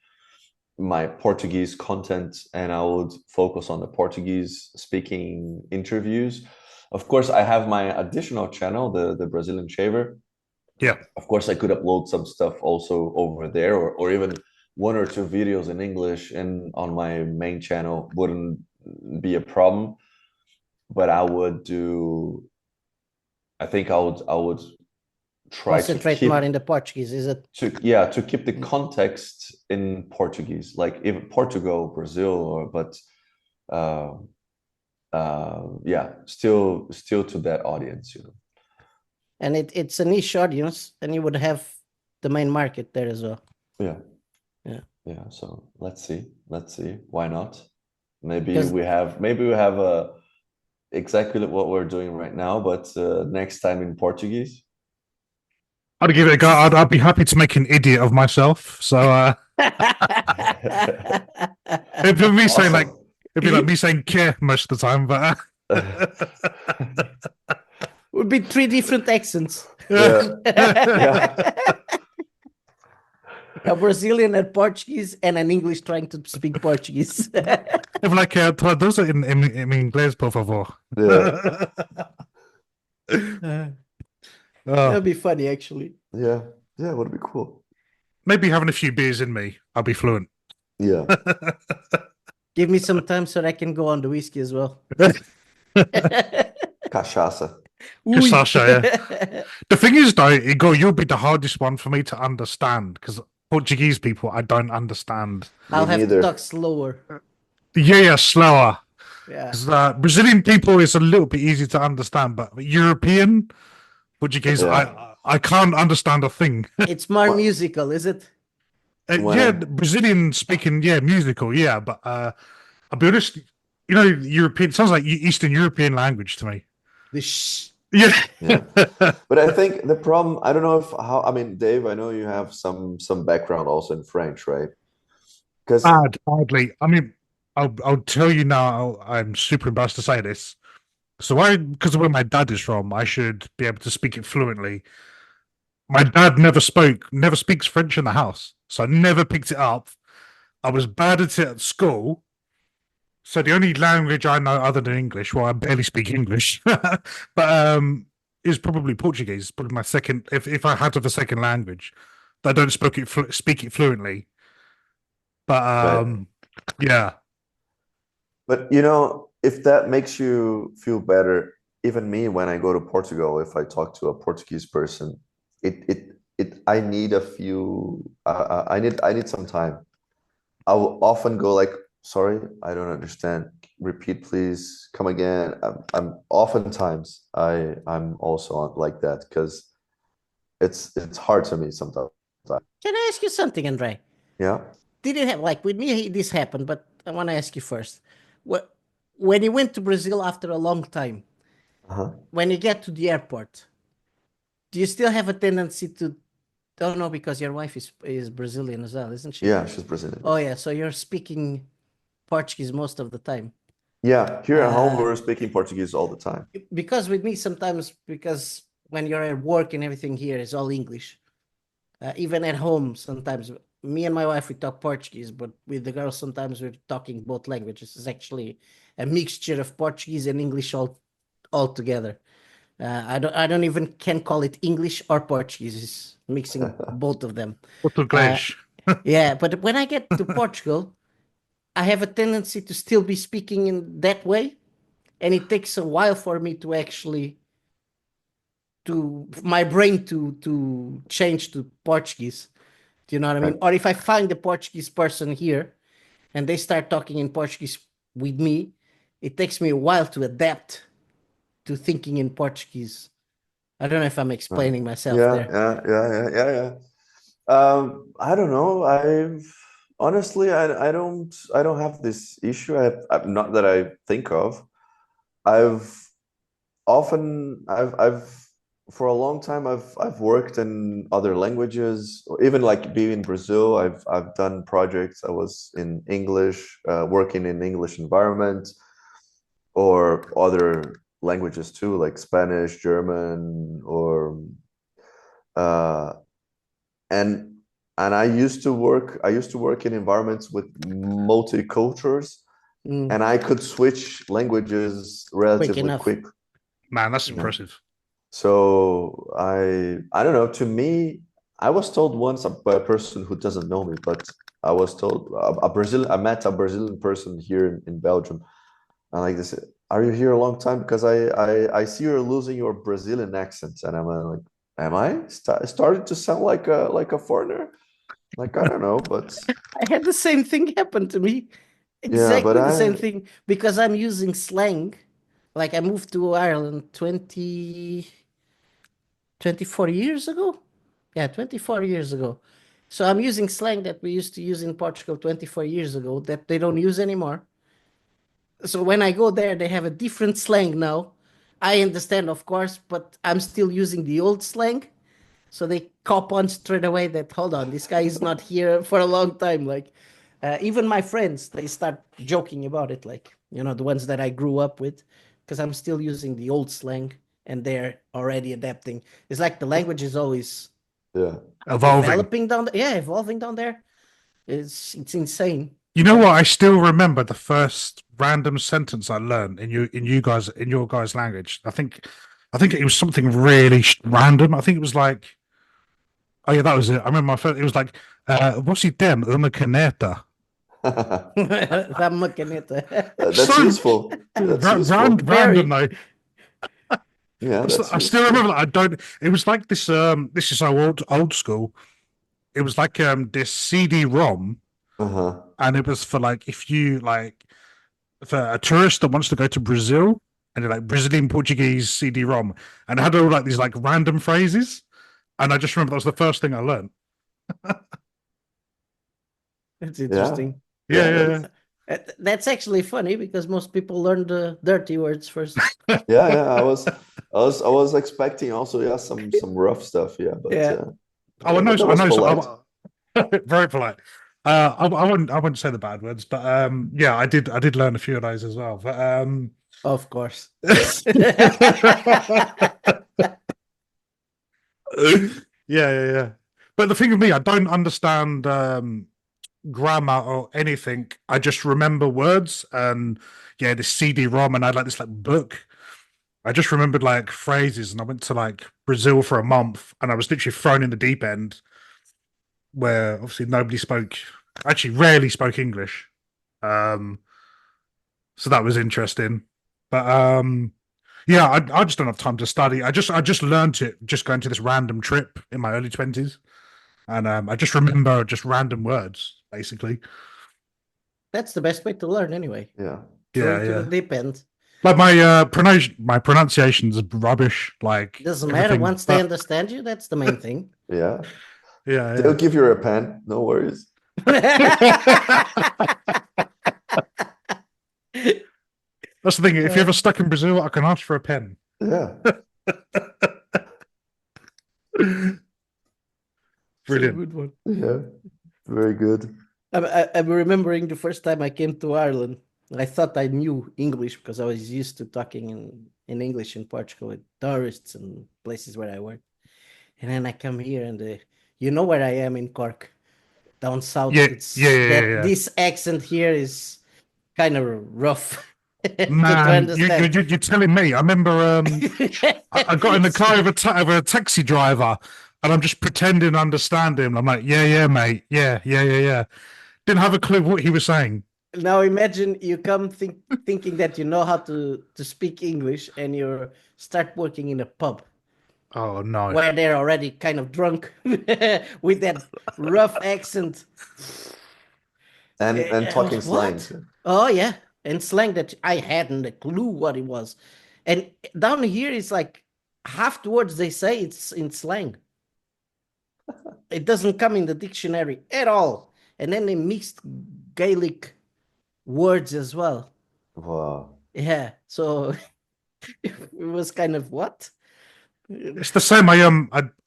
my Portuguese content, and I would focus on the Portuguese speaking interviews. Of course, I have my additional channel, the Brazilian Shaver. Yeah, Of course, I could upload some stuff also over there, or even one or two videos in English and on my main channel wouldn't be a problem. But I think I would try to Concentrate keep more in the Portuguese, is it? to keep the context in Portuguese, like even Portugal, Brazil, uh, still to that audience, And it's a niche audience, and you would have the main market there as well. Yeah. Yeah. Yeah. So let's see. Why not? Maybe Because- we have exactly what we're doing right now, but next time in Portuguese. I'd give it a go. I'd be happy to make an idiot of myself. So it'd be me saying like, Awesome. it'd be like me saying "care" most of the time, but Would be 3 different accents. Yeah. Yeah. A Brazilian, a Portuguese, and an English trying to speak Portuguese. if like traduz in inglés, por favor. Yeah. Oh, That'd be funny, actually. Yeah. Yeah. Would be cool. maybe having a few beers in me, I'll be fluent. Yeah. Give me some time so I can go on the whiskey as well. Cachaça. Just Sasha, yeah. The thing is, though, Igor, you'll be the hardest one for me to understand because Portuguese people, I don't understand. I'll Me have neither. to talk slower. Yeah, slower. Yeah. 'Cause, Brazilian people is a little bit easy to understand, but European Portuguese, Yeah. I can't understand a thing. It's more What? musical, is it? When Yeah, I- Brazilian speaking, yeah, musical, yeah, but I'll be honest, European sounds like Eastern European language to me. The shh. Yeah. Yeah. But I think the problem, I don't know I mean, Dave, I know you have some background also in French, right? Because Badly. I mean, I'll tell you now, I'm super embarrassed to say this. So because of where my dad is from, I should be able to speak it fluently. My dad never speaks French in the house, so I never picked it up. I was bad at it at school. So the only language I know other than English, well, I barely speak English, but is probably Portuguese. Probably my second, if I had to have a second language, I don't speak it fluently. But yeah, But if that makes you feel better, even me when I go to Portugal, if I talk to a Portuguese person, I need a few I need some time. I will often go like, sorry, I don't understand. Repeat, please. Come again. I'm oftentimes I'm also on like that because it's hard to me sometimes. Can I ask you something, André? Yeah. Did it have, like, with me, this happened, but I want to ask you first. When you went to Brazil after a long time, Uh-huh. when you get to the airport, do you still have a tendency to, don't know, because your wife is Brazilian as well, isn't she? Yeah, she's Brazilian. Oh, yeah. So you're speaking Portuguese most of the time. Yeah, here at home Uh, we're speaking Portuguese all the time. Because with me sometimes, because when you're at work and everything here is all English. Even at home, sometimes me and my wife, we talk Portuguese, but with the girls, sometimes we're talking both languages. It's actually a mixture of Portuguese and English all together. I don't even can call it English or Portuguese. It's mixing both of them. Português. Yeah, but when I get to Portugal, I have a tendency to still be speaking in that way, and it takes a while for me to actually my brain to change to Portuguese. Do you know what I mean? Right. Or if I find a Portuguese person here and they start talking in Portuguese with me, it takes me a while to adapt to thinking in Portuguese. I don't know if I'm explaining myself there. Yeah. I don't know. Honestly, I don't have this issue. Not that I think of. I've for a long time I've worked in other languages, or even like being in Brazil. I've done projects. I was in English, working in English environment, or other languages too, like Spanish, German, or and I used to work in environments with multicultures, and I could switch languages relatively enough. quick. Man, that's Yeah. impressive. So I don't know. To me, I was told once by a person who doesn't know me, but I was told I met a Brazilian person here in Belgium, and like this, are you here a long time? Because I see you're losing your Brazilian accent, and I'm like, Am I started to sound like a foreigner? Like, I don't know, but I had the same thing happen to me. yeah, but Exactly the same thing because I'm using slang. Like I moved to Ireland 24 years ago. Yeah, 24 years ago. So I'm using slang that we used to use in Portugal 24 years ago that they don't use anymore. So when I go there, they have a different slang now. I understand, of course, but I'm still using the old slang. So they cop on straight away that, hold on, this guy is not here for a long time. Like, even my friends, they start joking about it. Like, the ones that I grew up with, because I'm still using the old slang and they're already adapting. It's like the language is always yeah. Evolving. developing down there. Yeah, evolving down there. It's insane. You know what? I still remember the first random sentence I learned in your guys' language. I think it was something really random. I think it was like, oh yeah, that was it. I remember my first. It was like, what's he dem? Uma caneta. That macaneta. That's So- useful. That's useful. Random though. Yeah, that's I still useful. remember that. I don't. It was like this. This is so old school. It was like this CD-ROM, Uh-huh. and it was for like if you like for a tourist that wants to go to Brazil, and you're like Brazilian Portuguese CD-ROM, and it had all like these like random phrases, and I just remember that was the first thing I learned. That's interesting. Yeah. That's actually funny because most people learn the dirty words first. Yeah. I was expecting also, yeah, some rough stuff, yeah, but Yeah. Oh, I know. that I was know. polite. Very polite. I wouldn't say the bad words, but yeah, I did learn a few of those as well. But Of course. yeah. But the thing with me, I don't understand grammar or anything. I just remember words and yeah, this CD-ROM, and I had like this like book. I just remembered like phrases, and I went to like Brazil for a month, and I was literally thrown in the deep end, where obviously nobody spoke, actually rarely spoke English. So that was interesting. But yeah, I just don't have time to study. I just learned it just going to this random trip in my early 20s, and I just remember just random words basically. That's the best way to learn anyway. Yeah. Throw into the deep end. Like my pronunciation's rubbish. Like Doesn't matter. everything, Once they but- understand you, that's the main thing. Yeah. yeah. They'll give you a pen, no worries. That's the thing. If you're ever stuck in Brazil, I can ask for a pen. Yeah. Brilliant. Good one. Yeah. Very good. I'm remembering the first time I came to Ireland. I thought I knew English because I was used to talking in English in Portugal with tourists and places where I worked. And then I come here and you know where I am in Cork, down south. Yeah, It's yeah. This accent here is kind of rough to Man, understand. you're telling me. I remember I got in the car with a taxi driver, and I'm just pretending to understand him. I'm like, yeah, mate, yeah. Didn't have a clue what he was saying. Now imagine you come thinking that you know how to speak English and you start working in a pub Oh no! where they're already kind of drunk with that rough accent. And talking What? slang. Oh yeah, and slang that I hadn't a clue what it was. And down here it's like half the words they say it's in slang. It doesn't come in the dictionary at all. And then they mixed Gaelic words as well. Wow. Yeah, so it was kind of what? It's the same. I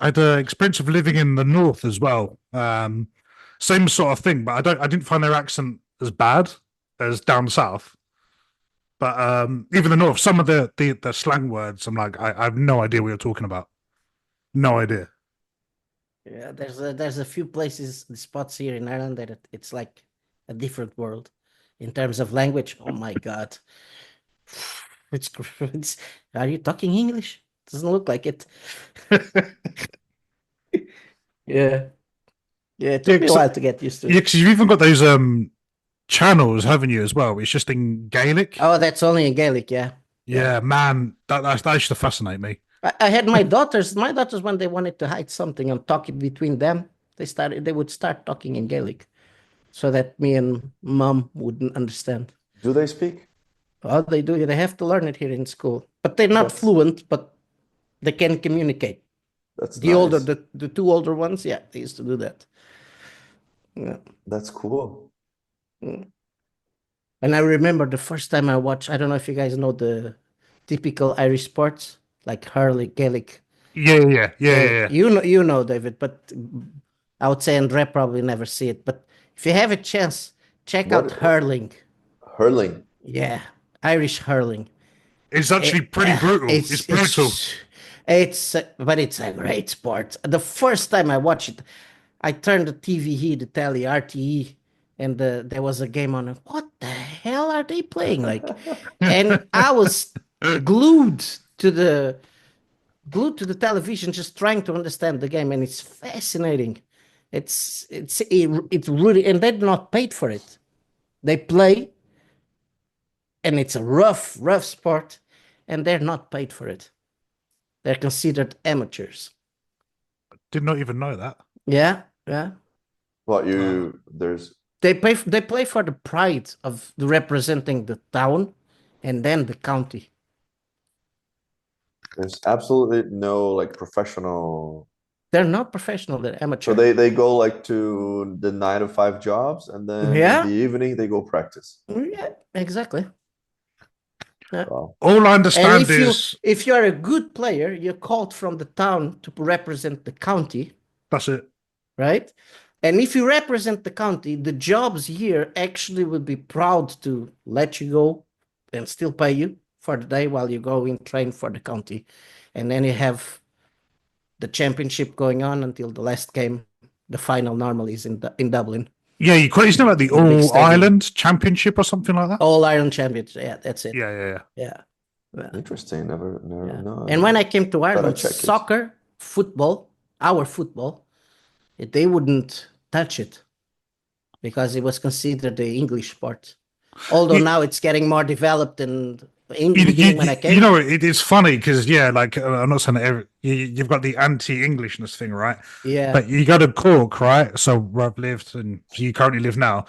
had an experience of living in the north as well. Same sort of thing, but I didn't find their accent as bad as down south. But even the north, some of the slang words, I'm like, I have no idea what you're talking about. No idea. Yeah, there's a few places, spots here in Ireland that it's like a different world in terms of language. Oh my God. It's are you talking English? Doesn't look like it. Yeah. Yeah, it took me a while to get used to Yeah, it. because you've even got those channels, haven't you, as well? It's just in Gaelic. Oh, that's only in Gaelic, yeah. Yeah, man, that used to fascinate me. I had my daughters. My daughters, when they wanted to hide something and talk it between them, they would start talking in Gaelic, so that me and mom wouldn't understand. Do they speak? Oh, they do. They have to learn it here in school, but they're not That's fluent. But they can communicate. that's The older, nice. the two older ones, yeah, they used to do that. Yeah. That's cool. And I remember the first time I watched. I don't know if you guys know the typical Irish sports like hurling, Gaelic. Yeah. You know, David, but I would say André probably never see it. But if you have a chance, check out What hurling. hurling? Yeah, Irish hurling. It's actually pretty brutal. It's brutal. But it's a great sport. The first time I watched it, I turned the TV here, the telly, RTE, and there was a game on. What the hell are they playing? Like, and I was glued to the television, just trying to understand the game, and it's fascinating. It's really, and they're not paid for it. They play, and it's a rough sport, and they're not paid for it. They're considered amateurs. Did not even know that. Yeah. What there's They play for the pride of representing the town, and then the county. there's absolutely no like professional. They're not professional. They're amateur. So they go like to the 9 to 5 jobs, and then Yeah. in the evening they go practice. Yeah, exactly. Yeah. Wow. All I understand And is if you are a good player, you're called from the town to represent the county, that's it. right? And if you represent the county, the jobs here actually would be proud to let you go and still pay you for the day while you go and train for the county. And then you have the championship going on until the last game. The final normally is in Dublin. Yeah, it's not like the In the big All stadium. Ireland Championship or something like that. All Ireland Championship. Yeah, that's it. Yeah. Yeah. Interesting. Never Yeah. know. And when I came to Ireland, check it. soccer, football, our football, they wouldn't touch it because it was considered the English sport. Although now it's getting more developed, and in the beginning when I came, You know, it is funny because like I'm not saying that you've got the anti-Englishness thing, right? yeah, But you go to Cork, right? So where I've lived and you currently live now.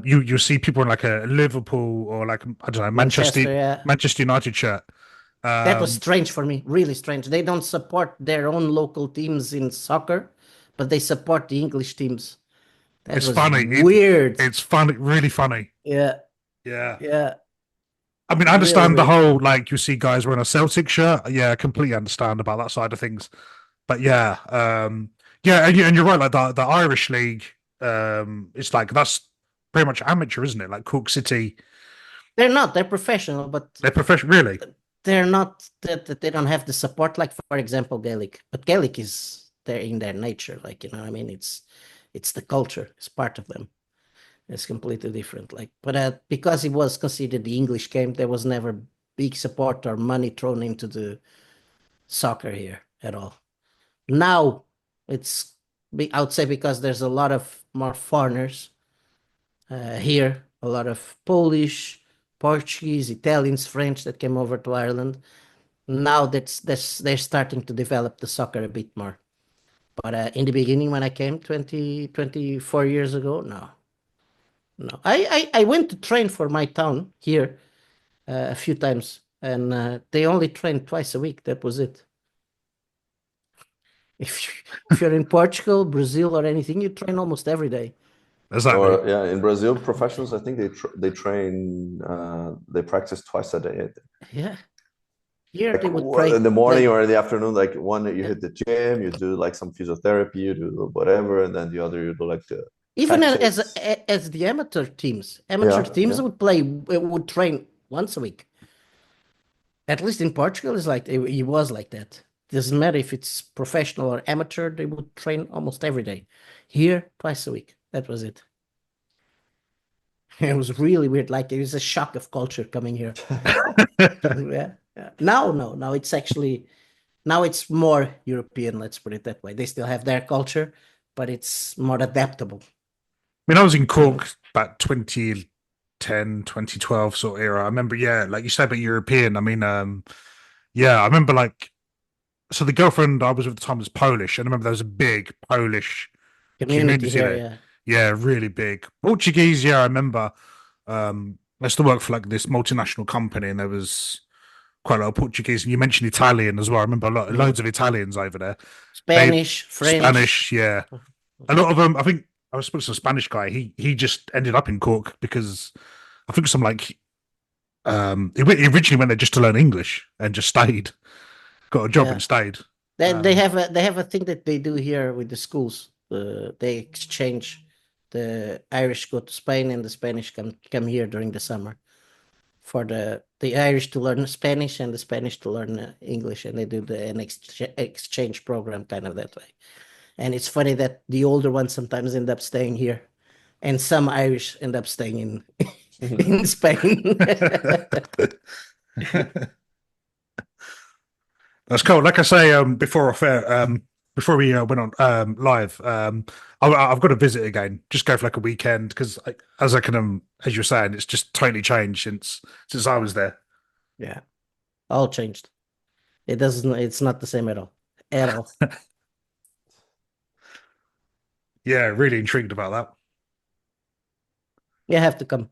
You see people in like a Liverpool or like I don't know Manchester, Manchester United shirt. that was strange for me, really strange. They don't support their own local teams in soccer, but they support the English teams. That It's was funny. weird. It's funny, really funny. Yeah. Yeah. I mean, I understand the whole like you see guys wearing a Celtic shirt. Yeah, I completely understand about that side of things. But yeah, and you're right. Like the Irish league, it's like that's pretty much amateur, isn't it? Like Cork City, They're not. They're professional, but they're professional. Really, they're not. That they don't have the support. Like for example, Gaelic. But Gaelic is there in their nature. Like you know, what I mean, it's the culture. It's part of them. It's completely different. Like, but because it was considered the English game, there was never big support or money thrown into the soccer here at all. Now it's, I would say, because there's a lot of more foreigners here, a lot of Polish, Portuguese, Italians, French that came over to Ireland. Now they're starting to develop the soccer a bit more. But in the beginning, when I came 24 years ago, no. I went to train for my town here a few times, and they only trained twice a week. That was it. If you're in Portugal, Brazil, or anything, you train almost every day. exactly. Or yeah, in Brazil, professionals, I think they train, they practice twice a day. I think. Yeah. Here Like they would train in the morning or in the afternoon. Like one, you hit the gym, you do like some physiotherapy, you do whatever, and then the other you do like the even as tactics. as the amateur teams. Yeah. would train once a week. At least in Portugal, it's like it was like that. Doesn't matter if it's professional or amateur, they would train almost every day. Here, twice a week. That was it. It was really weird. Like it was a shock of culture coming here. Yeah. Now it's actually, now it's more European, let's put it that way. They still have their culture, but it's more adaptable. I mean, I was in Cork about 2010, 2012 sort of era. I remember, like you said, about European. I mean, I remember like so the girlfriend I was with at the time was Polish, and I remember there was a big Polish Community community here, there. yeah. Yeah, really big. Portuguese, yeah, I remember. I used to work for like this multinational company, and there was quite a lot of Portuguese. And you mentioned Italian as well. I remember loads of Italians over there. They Spanish, French. Spanish, yeah. A lot of them. I think I was supposed to a Spanish guy. He just ended up in Cork because I think some like he originally went there just to learn English and just stayed. Got a job Yeah. and stayed. They have a thing that they do here with the schools. They exchange. The Irish go to Spain and the Spanish come here during the summer for the Irish to learn Spanish and the Spanish to learn English, and they do an exchange program kind of that way. And it's funny that the older ones sometimes end up staying here, and some Irish end up staying in in Spain. That's cool. Like I say, before before we went on live, I've got to visit again. Just go for like a weekend because, as I can, as you're saying, it's just totally changed since I was there. Yeah, all changed. It doesn't. It's not the same at all. At all. Yeah, really intrigued about that. You have to come.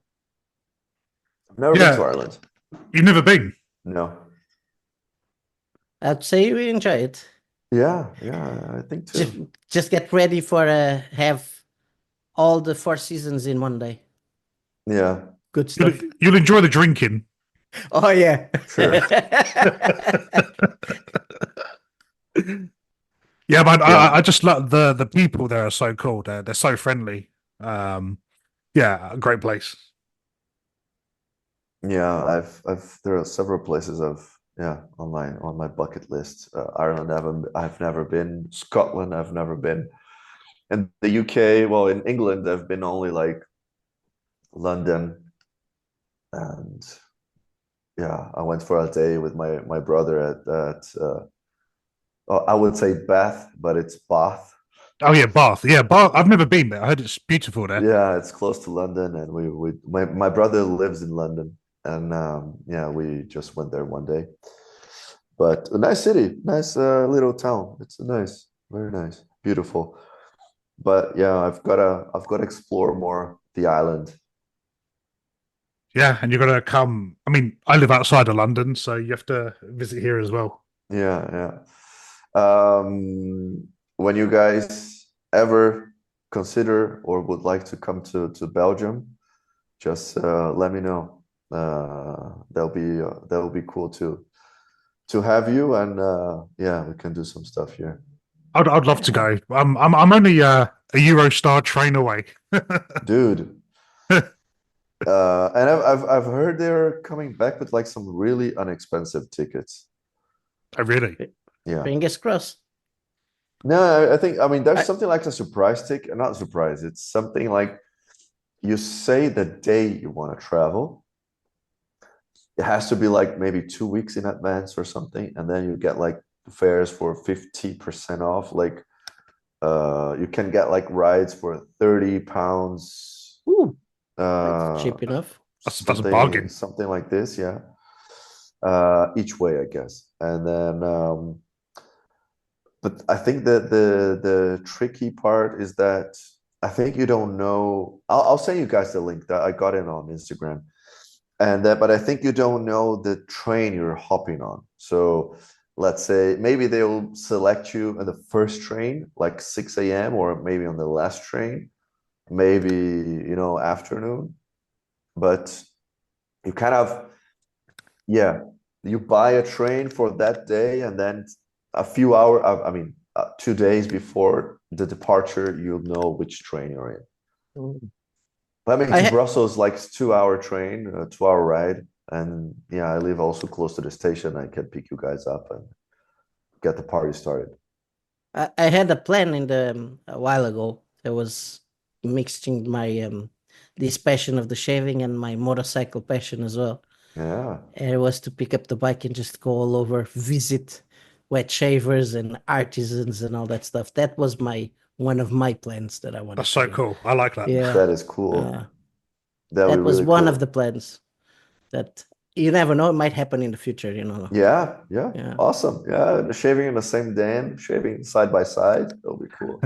I've never been to Ireland. You've never been? No. I'd say you enjoy it. Yeah, I think too. Just get ready for have all the 4 seasons in one day. Yeah. Good stuff. You'll enjoy the drinking. Oh yeah. Sure. Yeah, but I just love the people there are so cool. They're so friendly. Yeah, a great place. Yeah, there are several places on my bucket list. Ireland, I've never been. Scotland, I've never been. And the UK, well, in England, I've been only like London, and yeah, I went for a day with my brother at I would say Bath, but it's Bath. Oh yeah, Bath. Yeah, Bath. I've never been there. I heard it's beautiful there. Yeah, it's close to London, and my brother lives in London, and yeah, we just went there one day. But a nice city, nice little town. It's nice, very nice, beautiful. But yeah, I've gotta explore more the island. Yeah, and you've got to come. I mean, I live outside of London, so you have to visit here as well. Yeah. When you guys ever consider or would like to come to Belgium, just let me know. That'll be cool to have you, and yeah, we can do some stuff here. I'd love to go. I'm only a Eurostar train away. Dude. And I've heard they're coming back with like some really inexpensive tickets. Oh, really? Yeah. Fingers crossed. No, I mean there's something like a surprise ticket, not a surprise. It's something like you say the day you want to travel. It has to be like maybe 2 weeks in advance or something, and then you get like fares for 50% off. Like you can get like rides for £30. Ooh, that's cheap enough. That's a bargain. Something like this, yeah. Each way, I guess. And then but I think that the tricky part is that I think you don't know. I'll send you guys the link that I got in on Instagram. And but I think you don't know the train you're hopping on. So let's say maybe they'll select you on the first train, like 6 a.m., or maybe on the last train, maybe afternoon. But you kind of, yeah, you buy a train for that day, and then a few hours, 2 days before the departure, you'll know which train you're in. But I mean, to Brussels, like 2-hour train, a 2-hour ride. And yeah, I live also close to the station. I can pick you guys up and get the party started. I had a plan a while ago. I was mixing my this passion of the shaving and my motorcycle passion as well. Yeah. And it was to pick up the bike and just go all over, visit wet shavers and artisans and all that stuff. That was one of my plans that I wanted. That's so cool. I like that. Yeah, that is cool. that was really one cool. of the plans that you never know, it might happen in the future, you know. Yeah, Yeah. awesome. Yeah, shaving in the same day and shaving side by side. That'll be cool.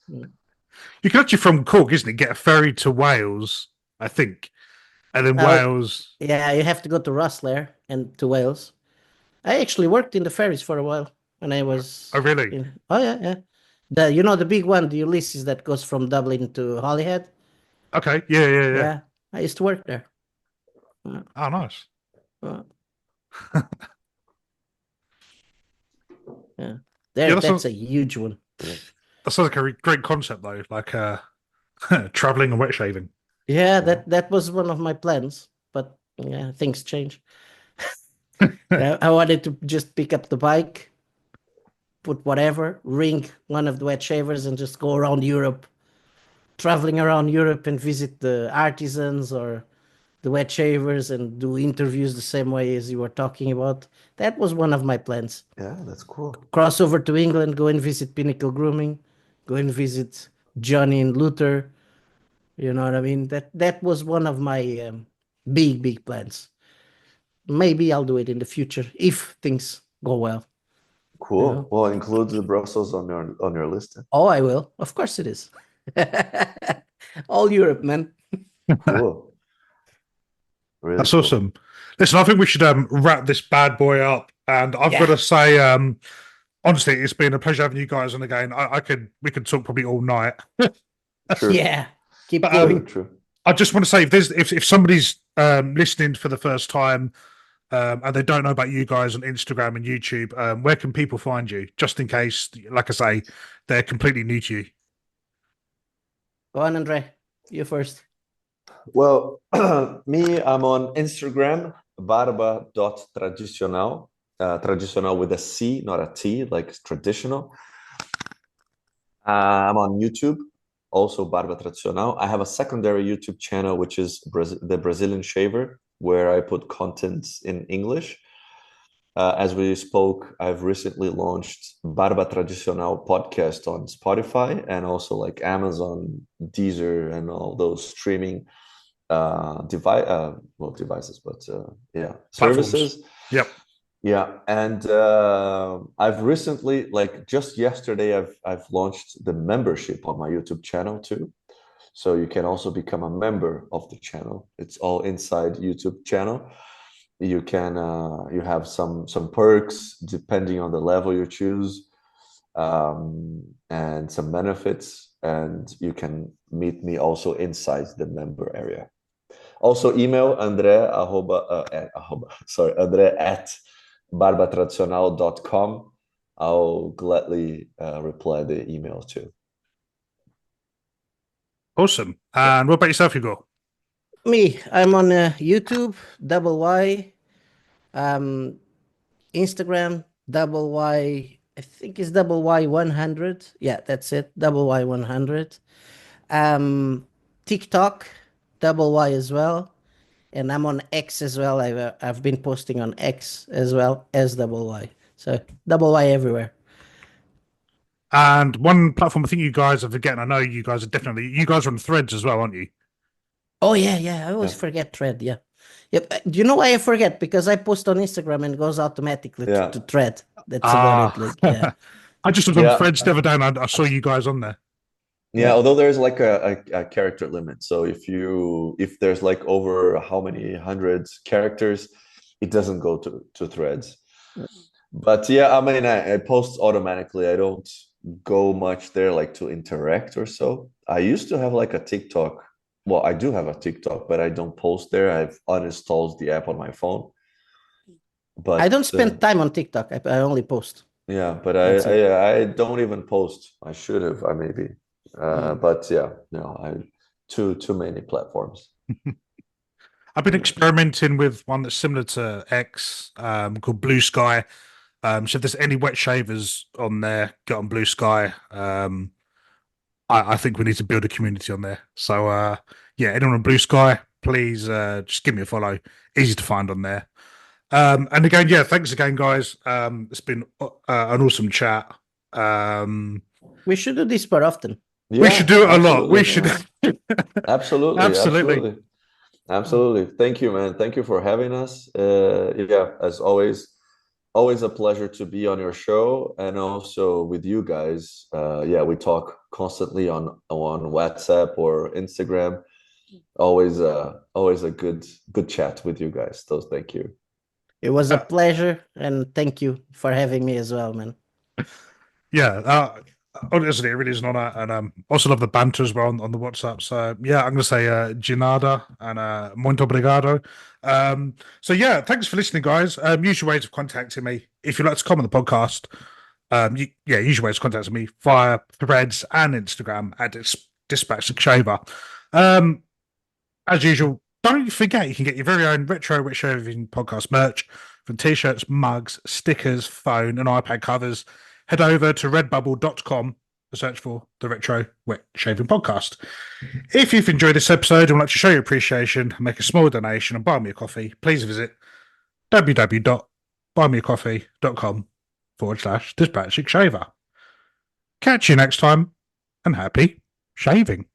You can actually, from Cork, isn't it, get a ferry to Wales, I think. And then Oh, Wales. yeah, you have to go to Rosslare and to Wales. I actually worked in the ferries for a while when I was Oh, really? oh yeah. The big one, the Ulysses that goes from Dublin to Holyhead. Okay. Yeah. Yeah, I used to work there. Oh, nice. Uh, yeah, Yeah, that's a huge one. that sounds like a great concept, though. Like traveling and wet shaving. Yeah, that was one of my plans, but yeah, things change. I wanted to just pick up the bike, put whatever, ring one of the wet shavers, and just go around Europe, traveling around Europe and visit the artisans or the wet shavers and do interviews the same way as you were talking about. That was one of my plans. Yeah, that's cool. Cross over to England, go and visit Pinnacle Grooming, go and visit Johnny and Luther. You know what I mean? That was one of my big plans. Maybe I'll do it in the future if things go well. Cool. You know? Well, include the Brussels on your list. Oh, I will. Of course it is. All Europe, man. Cool. Really That's cool. awesome. Listen, I think we should wrap this bad boy up. And I've Yeah. got to say, honestly, it's been a pleasure having you guys on again. We could talk probably all night. True. Yeah. Keep But, going. True. I just want to say, if somebody's listening for the first time and they don't know about you guys on Instagram and YouTube, where can people find you? Just in case, like I say, they're completely new to you. Go on, André. You first. Well, me, I'm on Instagram, barba.tradicional. Tradicional with a C, not a T, like traditional. I'm on YouTube, also Barba Tradicional. I have a secondary YouTube channel, which is the Brazilian Shaver, where I put content in English. As we spoke, I've recently launched Barba Tradicional podcast on Spotify and also like Amazon, Deezer, and all those streaming devices, but services. Yep. Yeah, and I've recently, like just yesterday, I've launched the membership on my YouTube channel too. So you can also become a member of the channel. It's all inside YouTube channel. You can you have some perks depending on the level you choose, and some benefits, and you can meet me also inside the member area. Also email André André at barbatradicional.com. I'll gladly reply the email too. Awesome. And what about yourself, Ygor? Me, I'm on YouTube, Y, Instagram, Y, I think it's Y100. Yeah, that's it, Y100. TikTok, Y as well. And I'm on X as well. I've been posting on X as well as Y. So Y everywhere. And one platform I think you guys are forgetting, I know you guys are on Threads as well, aren't you? Oh yeah. I always forget Thread. Yeah. Yep. Do you know why I forget? Because I post on Instagram and it goes automatically to Thread. That's about it. Like, yeah. I just was on Threads the other day and I saw you guys on there. Yeah, although there's like a character limit. So if there's like over how many hundreds characters, it doesn't go to Threads. But yeah, I mean, I post automatically. I don't go much there like to interact or so. I used to have like a TikTok. Well, I do have a TikTok, but I don't post there. I've uninstalled the app on my phone. But I don't spend time on TikTok. I only post. Yeah, but I don't even post. I should have. I maybe. But yeah, no, too many platforms. I've been experimenting with one that's similar to X, called Blue Sky. So if there's any wet shavers on there, get on Blue Sky. I think we need to build a community on there. So yeah, anyone on Blue Sky, please just give me a follow. Easy to find on there. And again, yeah, thanks again, guys. It's been an awesome chat. We should do this more often. We should do it a lot. We should. Absolutely. Absolutely. Thank you, man. Thank you for having us. Yeah, as always a pleasure to be on your show and also with you guys. Yeah, we talk constantly on WhatsApp or Instagram. Always a good chat with you guys. So thank you. It was a Uh, pleasure, and thank you for having me as well, man. Yeah, honestly, it really is an honor, and also love the banter as well on the WhatsApp. So yeah, I'm gonna say de nada and muito obrigado. So yeah, thanks for listening, guys. Usual ways of contacting me if you'd like to comment on the podcast. Usual ways of contacting me via Threads and Instagram at Dispatch Shaver. As usual, don't forget you can get your very own retro Wetshaving podcast merch from t-shirts, mugs, stickers, phone, and iPad covers. Head over to redbubble.com to search for the Retro Wetshaving Podcast. If you've enjoyed this episode and would like to show your appreciation and make a small donation and buy me a coffee, please visit www.buymeacoffee.com/Dyspraxic Shaver. Catch you next time and happy shaving.